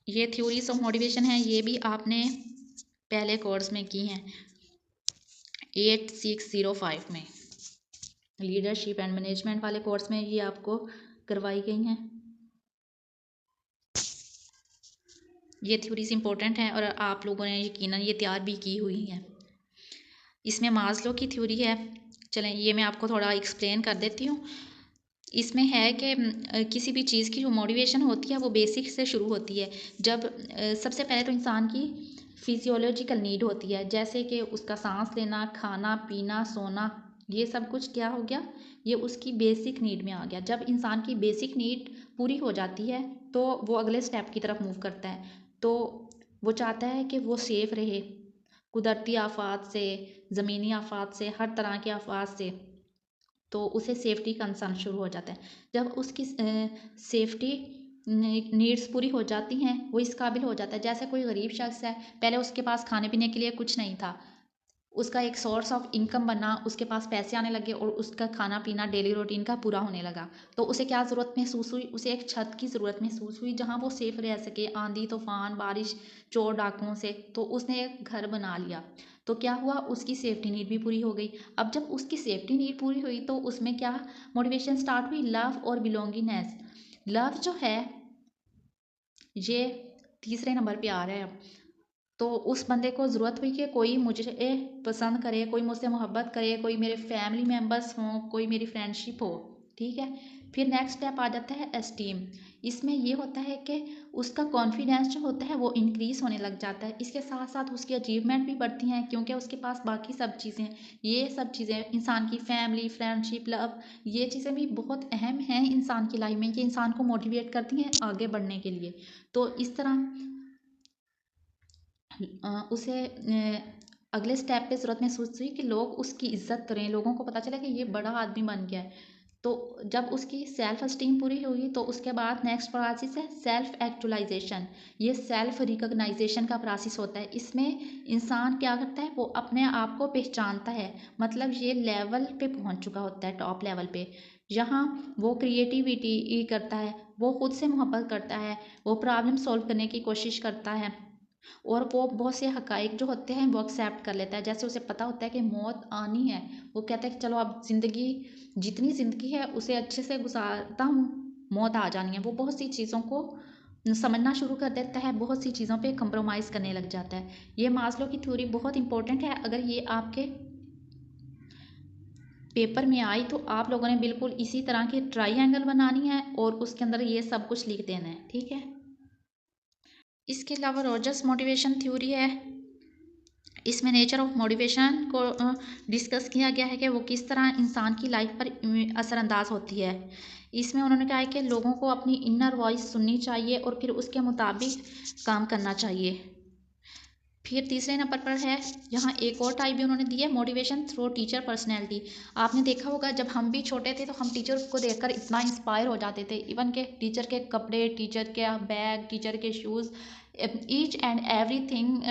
ये थ्योरीज ऑफ मोटिवेशन है, ये भी आपने पहले कोर्स में की हैं 8605 में, लीडरशिप एंड मैनेजमेंट वाले कोर्स में ये आपको करवाई गई हैं। ये थ्योरीज इंपॉर्टेंट हैं और आप लोगों ने यकीनन ये तैयार भी की हुई हैं। इसमें मास्लो की थ्योरी है, चलें ये मैं आपको थोड़ा एक्सप्लेन कर देती हूँ। इसमें है कि किसी भी चीज़ की जो मोटिवेशन होती है वो बेसिक से शुरू होती है। जब सबसे पहले तो इंसान की फिजियोलॉजिकल नीड होती है, जैसे कि उसका सांस लेना, खाना पीना, सोना, ये सब कुछ क्या हो गया, ये उसकी बेसिक नीड में आ गया। जब इंसान की बेसिक नीड पूरी हो जाती है तो वो अगले स्टेप की तरफ मूव करता है। तो वो चाहता है कि वो सेफ रहे कुदरती आफात से, ज़मीनी आफात से, हर तरह के आफात से। तो उसे सेफ्टी कंसर्न शुरू हो जाता है। जब उसकी सेफ्टी नीड्स पूरी हो जाती हैं, वो इस काबिल हो जाता है, जैसे कोई गरीब शख्स है, पहले उसके पास खाने पीने के लिए कुछ नहीं था, उसका एक सोर्स ऑफ इनकम बना, उसके पास पैसे आने लगे और उसका खाना पीना डेली रूटीन का पूरा होने लगा। तो उसे क्या ज़रूरत महसूस हुई, उसे एक छत की ज़रूरत महसूस हुई जहाँ वो सेफ रह सके आंधी तूफान बारिश चोर डाकुओं से। तो उसने एक घर बना लिया, तो क्या हुआ, उसकी सेफ्टी नीड भी पूरी हो गई। अब जब उसकी सेफ्टी नीड पूरी हुई तो उसमें क्या मोटिवेशन स्टार्ट हुई, लव और बिलोंगिंगनेस। लव जो है ये तीसरे नंबर पे आ रहा है। तो उस बंदे को ज़रूरत हुई कि कोई मुझे पसंद करे, कोई मुझसे मोहब्बत करे, कोई मेरे फैमिली मेम्बर्स हों, कोई मेरी फ्रेंडशिप हो, ठीक है। फिर नेक्स्ट स्टेप आ जाता है एस्टीम। इसमें ये होता है कि उसका कॉन्फिडेंस जो होता है वो इंक्रीज़ होने लग जाता है। इसके साथ साथ उसकी अचीवमेंट भी बढ़ती हैं क्योंकि उसके पास बाकी सब चीज़ें, ये सब चीज़ें इंसान की फैमिली, फ्रेंडशिप, लव, ये चीज़ें भी बहुत अहम हैं इंसान की लाइफ में, कि इंसान को मोटिवेट करती हैं आगे बढ़ने के लिए। तो इस तरह उसे अगले स्टेप पे ज़रूरत महसूस हुई कि लोग उसकी इज़्ज़त करें, लोगों को पता चला कि ये बड़ा आदमी बन गया है। तो जब उसकी सेल्फ एस्टीम पूरी हुई तो उसके बाद नेक्स्ट प्रोसेस है सेल्फ एक्चुअलाइजेशन। ये सेल्फ रिकॉग्नाइजेशन का प्रोसेस होता है। इसमें इंसान क्या करता है, वो अपने आप को पहचानता है, मतलब ये लेवल पे पहुंच चुका होता है, टॉप लेवल पे, जहाँ वो क्रिएटिविटी करता है, वो खुद से मोहब्बत करता है, वो प्रॉब्लम सॉल्व करने की कोशिश करता है और वो बहुत से हकाइक जो होते हैं वो एक्सेप्ट कर लेता है। जैसे उसे पता होता है कि मौत आनी है, वो कहता है कि चलो अब ज़िंदगी, जितनी ज़िंदगी है उसे अच्छे से गुजारता हूँ, मौत आ जानी है। वो बहुत सी चीज़ों को समझना शुरू कर देता है, बहुत सी चीज़ों पे कंप्रोमाइज़ करने लग जाता है। ये मास्लो की थ्योरी बहुत इंपॉर्टेंट है। अगर ये आपके पेपर में आई तो आप लोगों ने बिल्कुल इसी तरह की ट्राइंगल बनानी है और उसके अंदर ये सब कुछ लिख देना है, ठीक है। इसके अलावा रोजर्स मोटिवेशन थ्योरी है। इसमें नेचर ऑफ मोटिवेशन को डिस्कस किया गया है कि वो किस तरह इंसान की लाइफ पर असरअंदाज होती है। इसमें उन्होंने कहा है कि लोगों को अपनी इनर वॉइस सुननी चाहिए और फिर उसके मुताबिक काम करना चाहिए। फिर तीसरे नंबर पर है, यहाँ एक और टाइप भी उन्होंने दी है, मोटिवेशन थ्रू टीचर पर्सनैलिटी। आपने देखा होगा जब हम भी छोटे थे तो हम टीचर को देखकर इतना इंस्पायर हो जाते थे, इवन के टीचर के कपड़े, टीचर के बैग, टीचर के shoes, each and everything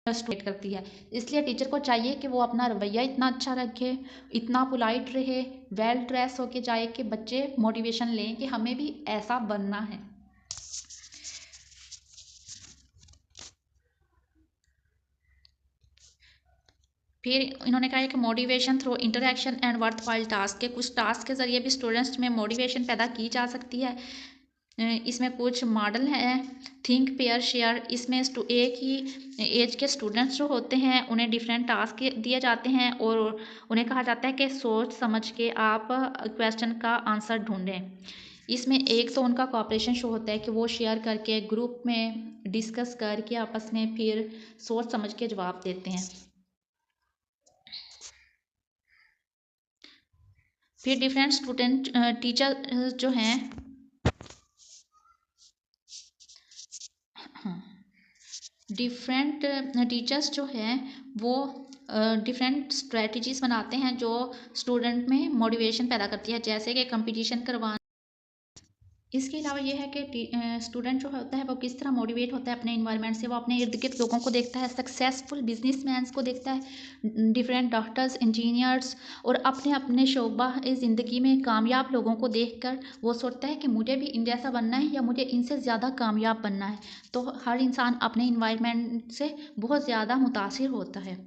state करती है। इसलिए टीचर को चाहिए कि वो अपना रवैया इतना अच्छा रखे, इतना पोलाइट रहे, वेल ड्रेस होके जाए कि बच्चे मोटिवेशन लें कि हमें भी ऐसा बनना है। फिर इन्होंने कहा है कि motivation through interaction and worth while task, के कुछ टास्क के ज़रिए भी स्टूडेंट्स में मोटिवेशन पैदा की जा सकती है। इसमें कुछ मॉडल हैं, थिंक पेयर शेयर। इसमें एक ही एज के स्टूडेंट्स जो होते हैं उन्हें डिफरेंट टास्क दिए जाते हैं और उन्हें कहा जाता है कि सोच समझ के आप क्वेश्चन का आंसर ढूंढें। इसमें एक तो उनका कॉपरेशन शो होता है कि वो शेयर करके ग्रुप में डिस्कस करके आपस में फिर सोच समझ के जवाब देते हैं। फिर डिफरेंट स्टूडेंट टीचर जो हैं, डिफरेंट टीचर्स जो हैं वो डिफरेंट स्ट्रेटजीज बनाते हैं जो स्टूडेंट में मोटिवेशन पैदा करती है, जैसे कि कंपटीशन करवाना। इसके अलावा ये है कि स्टूडेंट जो होता है वो किस तरह मोटिवेट होता है अपने इन्वायरमेंट से। वो अपने इर्द गिर्द लोगों को देखता है, सक्सेसफुल बिजनेसमैन्स को देखता है, डिफरेंट डॉक्टर्स, इंजीनियर्स, और अपने अपने शोबा ज़िंदगी में कामयाब लोगों को देखकर वो सोचता है कि मुझे भी इन जैसा बनना है या मुझे इनसे ज़्यादा कामयाब बनना है। तो हर इंसान अपने इन्वायरमेंट से बहुत ज़्यादा मुतासिर होता है।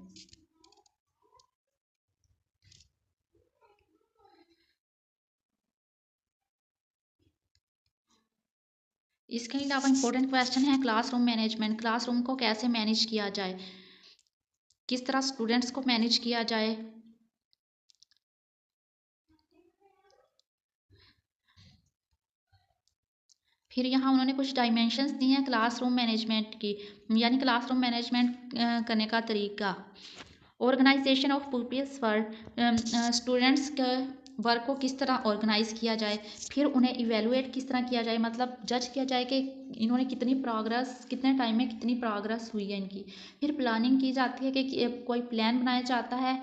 इसके अलावा इंपॉर्टेंट क्वेश्चन है क्लासरूम मैनेजमेंट। क्लासरूम को कैसे मैनेज किया जाए, किस तरह स्टूडेंट्स को मैनेज किया जाए। फिर यहाँ उन्होंने कुछ डायमेंशंस दी हैं क्लासरूम मैनेजमेंट की, यानी क्लासरूम मैनेजमेंट करने का तरीका। Organization of peoples work, students के वर्क को किस तरह ऑर्गेनाइज किया जाए। फिर उन्हें इवेलुएट किस तरह किया जाए, मतलब जज किया जाए कि इन्होंने कितनी प्रोग्रेस, कितने टाइम में कितनी प्रोग्रेस हुई है इनकी। फिर प्लानिंग की जाती है कि कोई प्लान बनाया जाता है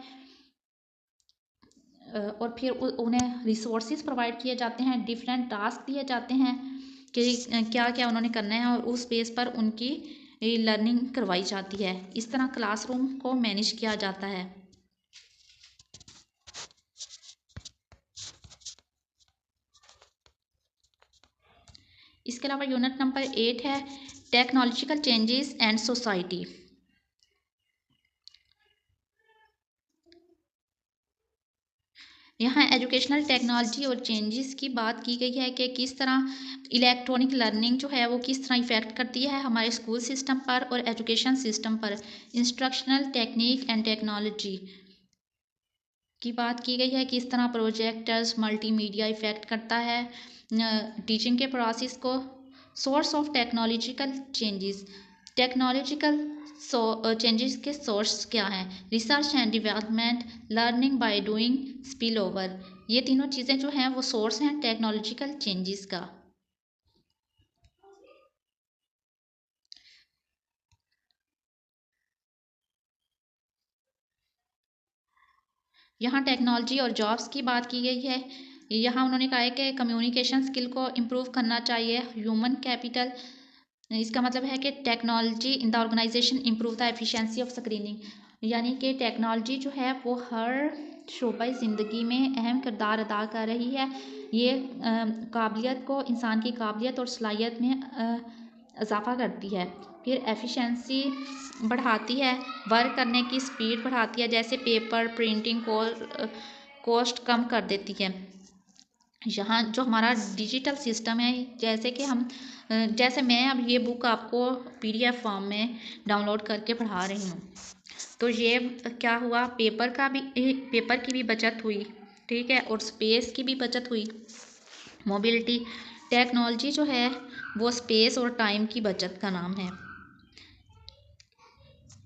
और फिर उन्हें रिसोर्सेज प्रोवाइड किए जाते हैं, डिफरेंट टास्क दिए जाते हैं कि क्या क्या उन्होंने करना है और उस बेस पर उनकी लर्निंग करवाई जाती है। इस तरह क्लासरूम को मैनेज किया जाता है। इसके अलावा यूनिट नंबर 8 है टेक्नोलॉजिकल चेंजेस एंड सोसाइटी। यहाँ एजुकेशनल टेक्नोलॉजी और चेंजेस की बात की गई है कि किस तरह इलेक्ट्रॉनिक लर्निंग जो है वो किस तरह इफ़ेक्ट करती है हमारे स्कूल सिस्टम पर और एजुकेशन सिस्टम पर। इंस्ट्रक्शनल टेक्निक एंड टेक्नोलॉजी की बात की गई है, किस तरह प्रोजेक्टर्स, मल्टीमीडिया इफ़ेक्ट करता है टीचिंग के प्रोसेस को। Source of technological changes, technological changes के सोर्स क्या हैं। Research and development, learning by doing, spill over, ये तीनों चीज़ें जो हैं वो सोर्स हैं टेक्नोलॉजिकल चेंजेस का। यहाँ टेक्नोलॉजी और जॉब्स की बात की गई है। यहाँ उन्होंने कहा है कि कम्युनिकेशन स्किल को इम्प्रूव करना चाहिए, ह्यूमन कैपिटल। इसका मतलब है कि technology in the organization improve the efficiency of screening, यानी कि टेक्नोलॉजी जो है वो हर शोबे ज़िंदगी में अहम किरदार अदा कर रही है। ये काबिलियत को, इंसान की काबिलियत और सलाहियत में इजाफ़ा करती है। फिर एफिशिएंसी बढ़ाती है, वर्क करने की स्पीड बढ़ाती है, जैसे पेपर प्रिंटिंग को कॉस्ट कम कर देती है। यहाँ जो हमारा डिजिटल सिस्टम है, जैसे कि हम जैसे मैं अब ये बुक आपको PDF फॉर्म में डाउनलोड करके पढ़ा रही हूँ, तो ये क्या हुआ, पेपर की भी बचत हुई, ठीक है, और स्पेस की भी बचत हुई। मोबिलिटी टेक्नोलॉजी जो है वो स्पेस और टाइम की बचत का नाम है।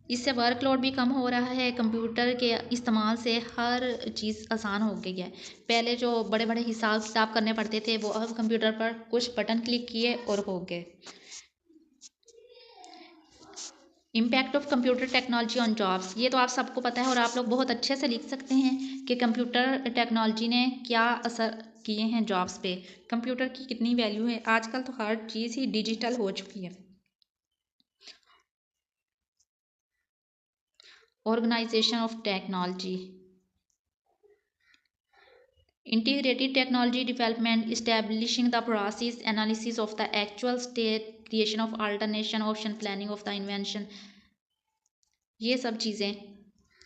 इससे वर्कलोड भी कम हो रहा है। कंप्यूटर के इस्तेमाल से हर चीज़ आसान हो गई है। पहले जो बड़े बड़े हिसाब किताब करने पड़ते थे वो अब कंप्यूटर पर कुछ बटन क्लिक किए और हो गए। Impact of computer technology on jobs, ये तो आप सबको पता है और आप लोग बहुत अच्छे से लिख सकते हैं कि कंप्यूटर टेक्नोलॉजी ने क्या असर किए हैं जॉब्स पे। कंप्यूटर की कितनी वैल्यू है, आजकल तो हर चीज़ ही डिजिटल हो चुकी है। Organization of technology, integrated technology development, establishing the process, analysis of the actual state, creation of alternation option, planning of the invention, ये सब चीज़ें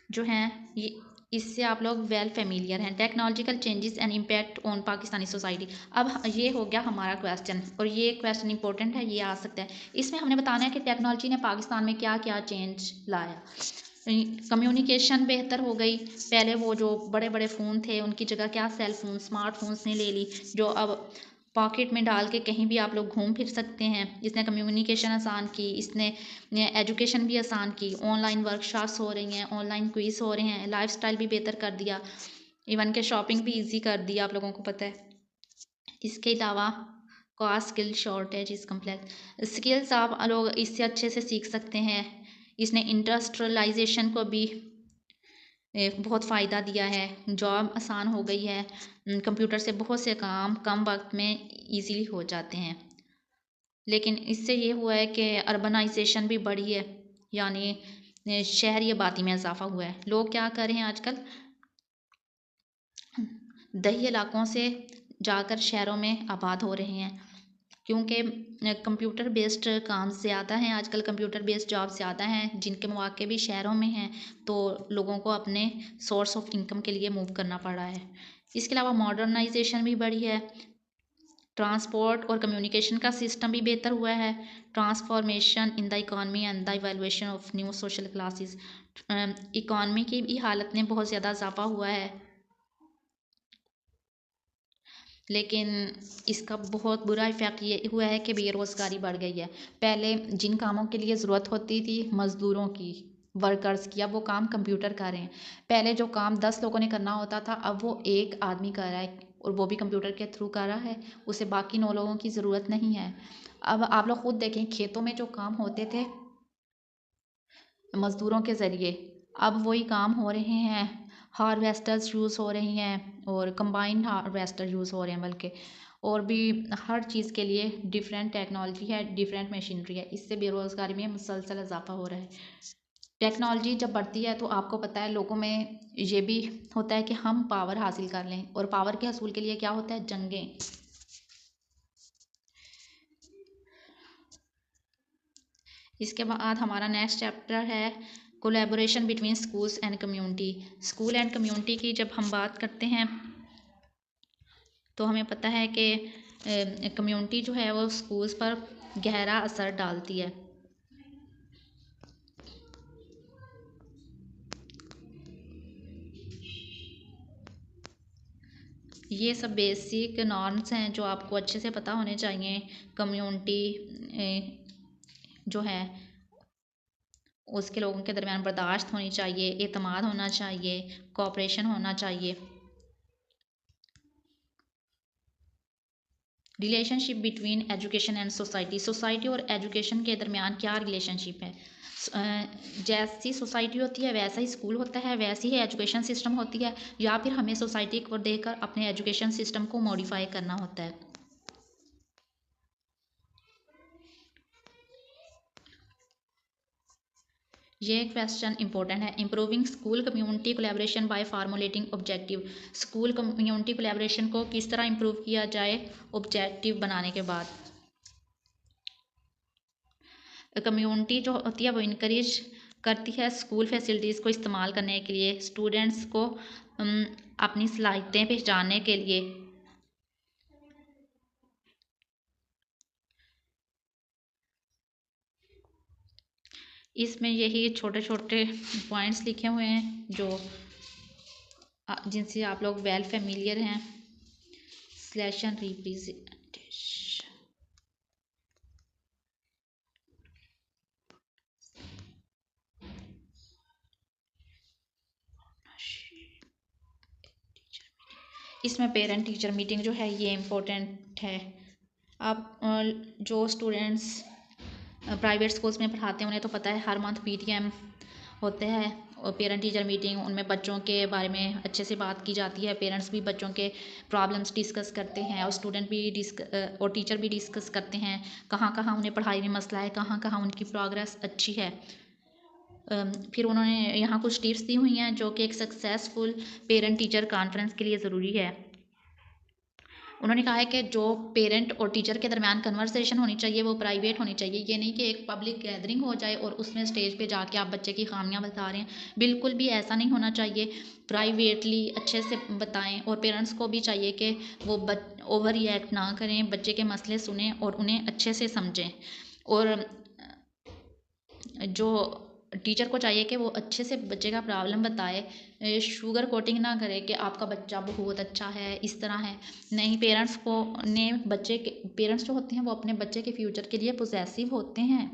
जो हैं ये इससे आप लोग वेल फेमिलियर हैं। Technological changes and impact on Pakistani society. अब ये हो गया हमारा क्वेश्चन, और ये क्वेश्चन इंपॉर्टेंट है, ये आ सकता है। इसमें हमने बताना है कि टेक्नोलॉजी ने पाकिस्तान में क्या क्या चेंज लाया। कम्युनिकेशन बेहतर हो गई। पहले वो जो बड़े बड़े फ़ोन थे उनकी जगह क्या सेल फोन, स्मार्टफोन्स ने ले ली, जो अब पॉकेट में डाल के कहीं भी आप लोग घूम फिर सकते हैं। इसने कम्युनिकेशन आसान की, इसने एजुकेशन भी आसान की। ऑनलाइन वर्कशॉप्स हो रही हैं, ऑनलाइन क्विज हो रहे हैं, लाइफस्टाइल भी बेहतर कर दिया, इवन के शॉपिंग भी इजी कर दिया, आप लोगों को पता है। इसके अलावा cost skill shortage is complex, skills आप लोग इससे अच्छे से सीख सकते हैं। इसने इंडस्ट्रियलाइजेशन को भी बहुत फ़ायदा दिया है। जॉब आसान हो गई है। कंप्यूटर से बहुत से काम कम वक्त में इजीली हो जाते हैं। लेकिन इससे ये हुआ है कि अर्बनाइजेशन भी बढ़ी है, यानी शहरी आबादी में इजाफा हुआ है। लोग क्या कर रहे हैं आजकल, दही इलाकों से जाकर शहरों में आबाद हो रहे हैं, क्योंकि कंप्यूटर बेस्ड काम ज़्यादा हैं आजकल, कंप्यूटर बेस्ड जॉब ज़्यादा हैं, जिनके मौके भी शहरों में हैं, तो लोगों को अपने सोर्स ऑफ इनकम के लिए मूव करना पड़ा है। इसके अलावा मॉडर्नाइजेशन भी बढ़ी है। ट्रांसपोर्ट और कम्युनिकेशन का सिस्टम भी बेहतर हुआ है। Transformation in the economy and the evaluation of new social classes, economy की भी हालत में बहुत ज़्यादा इजाफा हुआ है। लेकिन इसका बहुत बुरा इफ़ेक्ट ये हुआ है कि बेरोज़गारी बढ़ गई है। पहले जिन कामों के लिए ज़रूरत होती थी मज़दूरों की, वर्कर्स की, अब वो काम कंप्यूटर कर रहे हैं। पहले जो काम 10 लोगों ने करना होता था, अब वो एक आदमी कर रहा है, और वो भी कंप्यूटर के थ्रू कर रहा है। उसे बाकी 9 लोगों की ज़रूरत नहीं है। अब आप लोग खुद देखें, खेतों में जो काम होते थे मज़दूरों के ज़रिए, अब वही काम हो रहे हैं। हार्वेस्टर्स यूज़ हो रही हैं, और कंबाइन हार्वेस्टर यूज़ हो रहे हैं बल्कि, और भी हर चीज़ के लिए डिफरेंट टेक्नोलॉजी है, डिफरेंट मशीनरी है। इससे बेरोज़गारी में मुसलसल इजाफा हो रहा है। टेक्नोलॉजी जब बढ़ती है तो आपको पता है लोगों में ये भी होता है कि हम पावर हासिल कर लें, और पावर के हसूल के लिए क्या होता है, जंगें। इसके बाद हमारा नेक्स्ट चैप्टर है collaboration between schools and community. School and community की जब हम बात करते हैं तो हमें पता है कि कम्युनिटी जो है वो स्कूल्स पर गहरा असर डालती है। ये सब बेसिक नॉर्म्स हैं जो आपको अच्छे से पता होने चाहिए। कम्युनिटी जो है उसके लोगों के दरमियान बर्दाश्त होनी चाहिए, एतमाद होना चाहिए, कोऑपरेशन होना चाहिए। Relationship between education and society, society और एजुकेशन के दरमियान क्या रिलेशनशिप है। जैसी सोसाइटी होती है वैसा ही स्कूल होता है, वैसी ही एजुकेशन सिस्टम होती है, या फिर हमें सोसाइटी को देखकर अपने एजुकेशन सिस्टम को मॉडिफाई करना होता है। ये क्वेश्चन इंपॉर्टेंट है। Improving school community collaboration by formulating objective, school community collaboration को किस तरह इम्प्रूव किया जाए ऑब्जेक्टिव बनाने के बाद। कम्युनिटी जो होती है वो इनक्रेज करती है स्कूल फैसिलिटीज़ को इस्तेमाल करने के लिए, स्टूडेंट्स को अपनी सलाहियतें पहचानने के लिए। इसमें यही छोटे छोटे पॉइंट्स लिखे हुए हैं जो जिनसे आप लोग वेल फेमिलियर हैं। सिलेक्शन रिप्रेजेंटेशन, इसमें पेरेंट टीचर मीटिंग जो है ये इम्पोर्टेंट है। आप जो स्टूडेंट्स प्राइवेट स्कूल्स में पढ़ाते हैं उन्हें तो पता है हर मंथ पीटीएम होते हैं और पेरेंट टीचर मीटिंग, उनमें बच्चों के बारे में अच्छे से बात की जाती है। पेरेंट्स भी बच्चों के प्रॉब्लम्स डिस्कस करते हैं और स्टूडेंट भी और टीचर भी डिस्कस करते हैं कहाँ कहाँ उन्हें पढ़ाई में मसला है, कहाँ कहाँ उनकी प्रोग्रेस अच्छी है। फिर उन्होंने यहाँ कुछ टिप्स दी हुई हैं जो कि एक सक्सेसफुल पेरेंट टीचर कॉन्फ्रेंस के लिए ज़रूरी है। उन्होंने कहा है कि जो पेरेंट और टीचर के दरमियान कन्वर्सेशन होनी चाहिए वो प्राइवेट होनी चाहिए। ये नहीं कि एक पब्लिक गैदरिंग हो जाए और उसमें स्टेज पे जाके आप बच्चे की खामियां बता रहे हैं, बिल्कुल भी ऐसा नहीं होना चाहिए। प्राइवेटली अच्छे से बताएं और पेरेंट्स को भी चाहिए कि वो ओवर रिएक्ट ना करें, बच्चे के मसले सुने और उन्हें अच्छे से समझें। और जो टीचर को चाहिए कि वो अच्छे से बच्चे का प्रॉब्लम बताए, शुगर कोटिंग ना करे कि आपका बच्चा बहुत अच्छा है, इस तरह है नहीं। पेरेंट्स को ने बच्चे के पेरेंट्स जो होते हैं वो अपने बच्चे के फ्यूचर के लिए पोजेसिव होते हैं,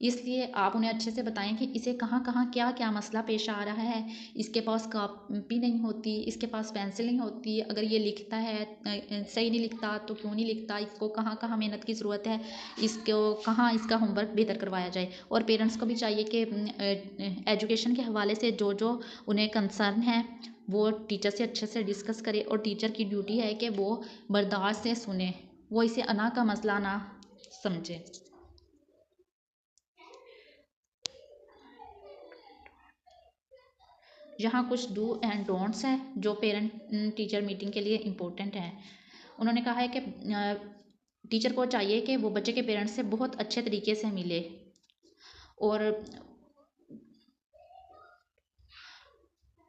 इसलिए आप उन्हें अच्छे से बताएं कि इसे कहाँ कहाँ क्या क्या मसला पेश आ रहा है। इसके पास कॉपी नहीं होती, इसके पास पेंसिल नहीं होती, अगर ये लिखता है सही नहीं लिखता तो क्यों नहीं लिखता, इसको कहाँ कहाँ मेहनत की ज़रूरत है, इसको कहाँ इसका होमवर्क बेहतर करवाया जाए। और पेरेंट्स को भी चाहिए कि एजुकेशन के हवाले से जो जो उन्हें कंसर्न है वो टीचर से अच्छे से डिस्कस करे और टीचर की ड्यूटी है कि वो बर्दाश्त से सुने, वो इसे अना का मसला ना समझे। यहाँ कुछ डू एंड डोंट्स हैं जो पेरेंट टीचर मीटिंग के लिए इम्पोर्टेंट हैं। उन्होंने कहा है कि टीचर को चाहिए कि वो बच्चे के पेरेंट्स से बहुत अच्छे तरीके से मिले और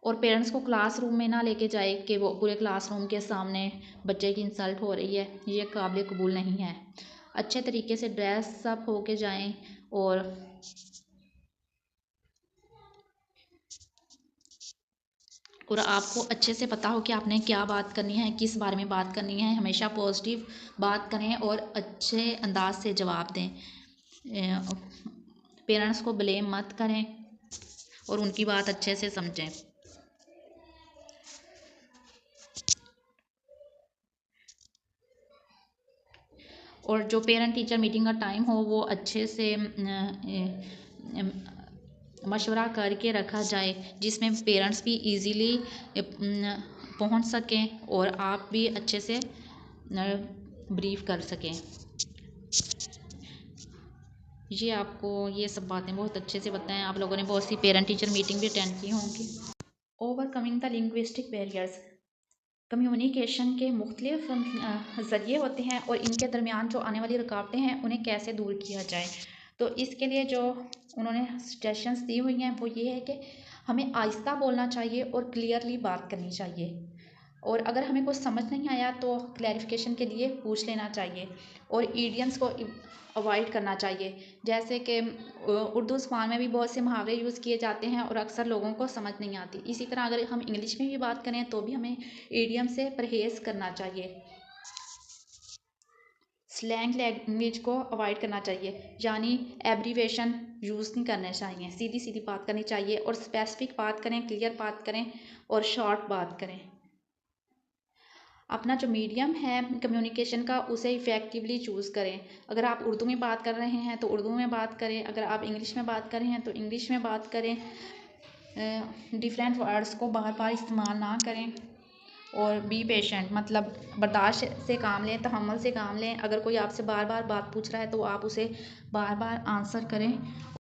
पेरेंट्स को क्लासरूम में ना लेके जाए कि वो पूरे क्लासरूम के सामने बच्चे की इंसल्ट हो रही है, ये काबिल कबूल नहीं है। अच्छे तरीके से ड्रेस अप होके जाएं और आपको अच्छे से पता हो कि आपने क्या बात करनी है, किस बारे में बात करनी है। हमेशा पॉजिटिव बात करें और अच्छे अंदाज से जवाब दें। पेरेंट्स को ब्लेम मत करें और उनकी बात अच्छे से समझें। और जो पेरेंट टीचर मीटिंग का टाइम हो वो अच्छे से मशवरा करके रखा जाए जिसमें पेरेंट्स भी इजीली पहुंच सकें और आप भी अच्छे से ब्रीफ कर सकें। ये आपको ये सब बातें बहुत अच्छे से बताएं। आप लोगों ने बहुत सी पेरेंट टीचर मीटिंग भी अटेंड की होंगी। Overcoming the linguistic barriers, communication के मुख्तलिफ ज़रिए होते हैं और इनके दरमियान जो आने वाली रुकावटें हैं उन्हें कैसे दूर किया जाए। तो इसके लिए जो उन्होंने सजेशंस दी हुई हैं वो ये है कि हमें आहिस्ता बोलना चाहिए और क्लियरली बात करनी चाहिए और अगर हमें कुछ समझ नहीं आया तो क्लैरिफिकेशन के लिए पूछ लेना चाहिए और ईडियम्स को अवॉइड करना चाहिए। जैसे कि उर्दू ज़ुबान में भी बहुत से मुहावरे यूज़ किए जाते हैं और अक्सर लोगों को समझ नहीं आती। इसी तरह अगर हम इंग्लिश में भी बात करें तो भी हमें ईडियम से परहेज़ करना चाहिए। स्लैंग लैंग्वेज को अवॉइड करना चाहिए, यानी एब्रीवेशन यूज़ नहीं करना चाहिए। सीधी सीधी बात करनी चाहिए और स्पेसिफिक बात करें, क्लियर बात करें और शॉर्ट बात करें। अपना जो मीडियम है कम्युनिकेशन का उसे इफ़ेक्टिवली चूज़ करें। अगर आप उर्दू में बात कर रहे हैं तो उर्दू में बात करें, अगर आप इंग्लिश में बात कर रहे हैं तो इंग्लिश में बात करें। डिफरेंट वर्ड्स को बार बार इस्तेमाल ना करें और बी पेशेंट, मतलब बर्दाश्त से काम लें, तहम्मुल से काम लें। अगर कोई आपसे बार बार बात पूछ रहा है तो आप उसे बार बार आंसर करें।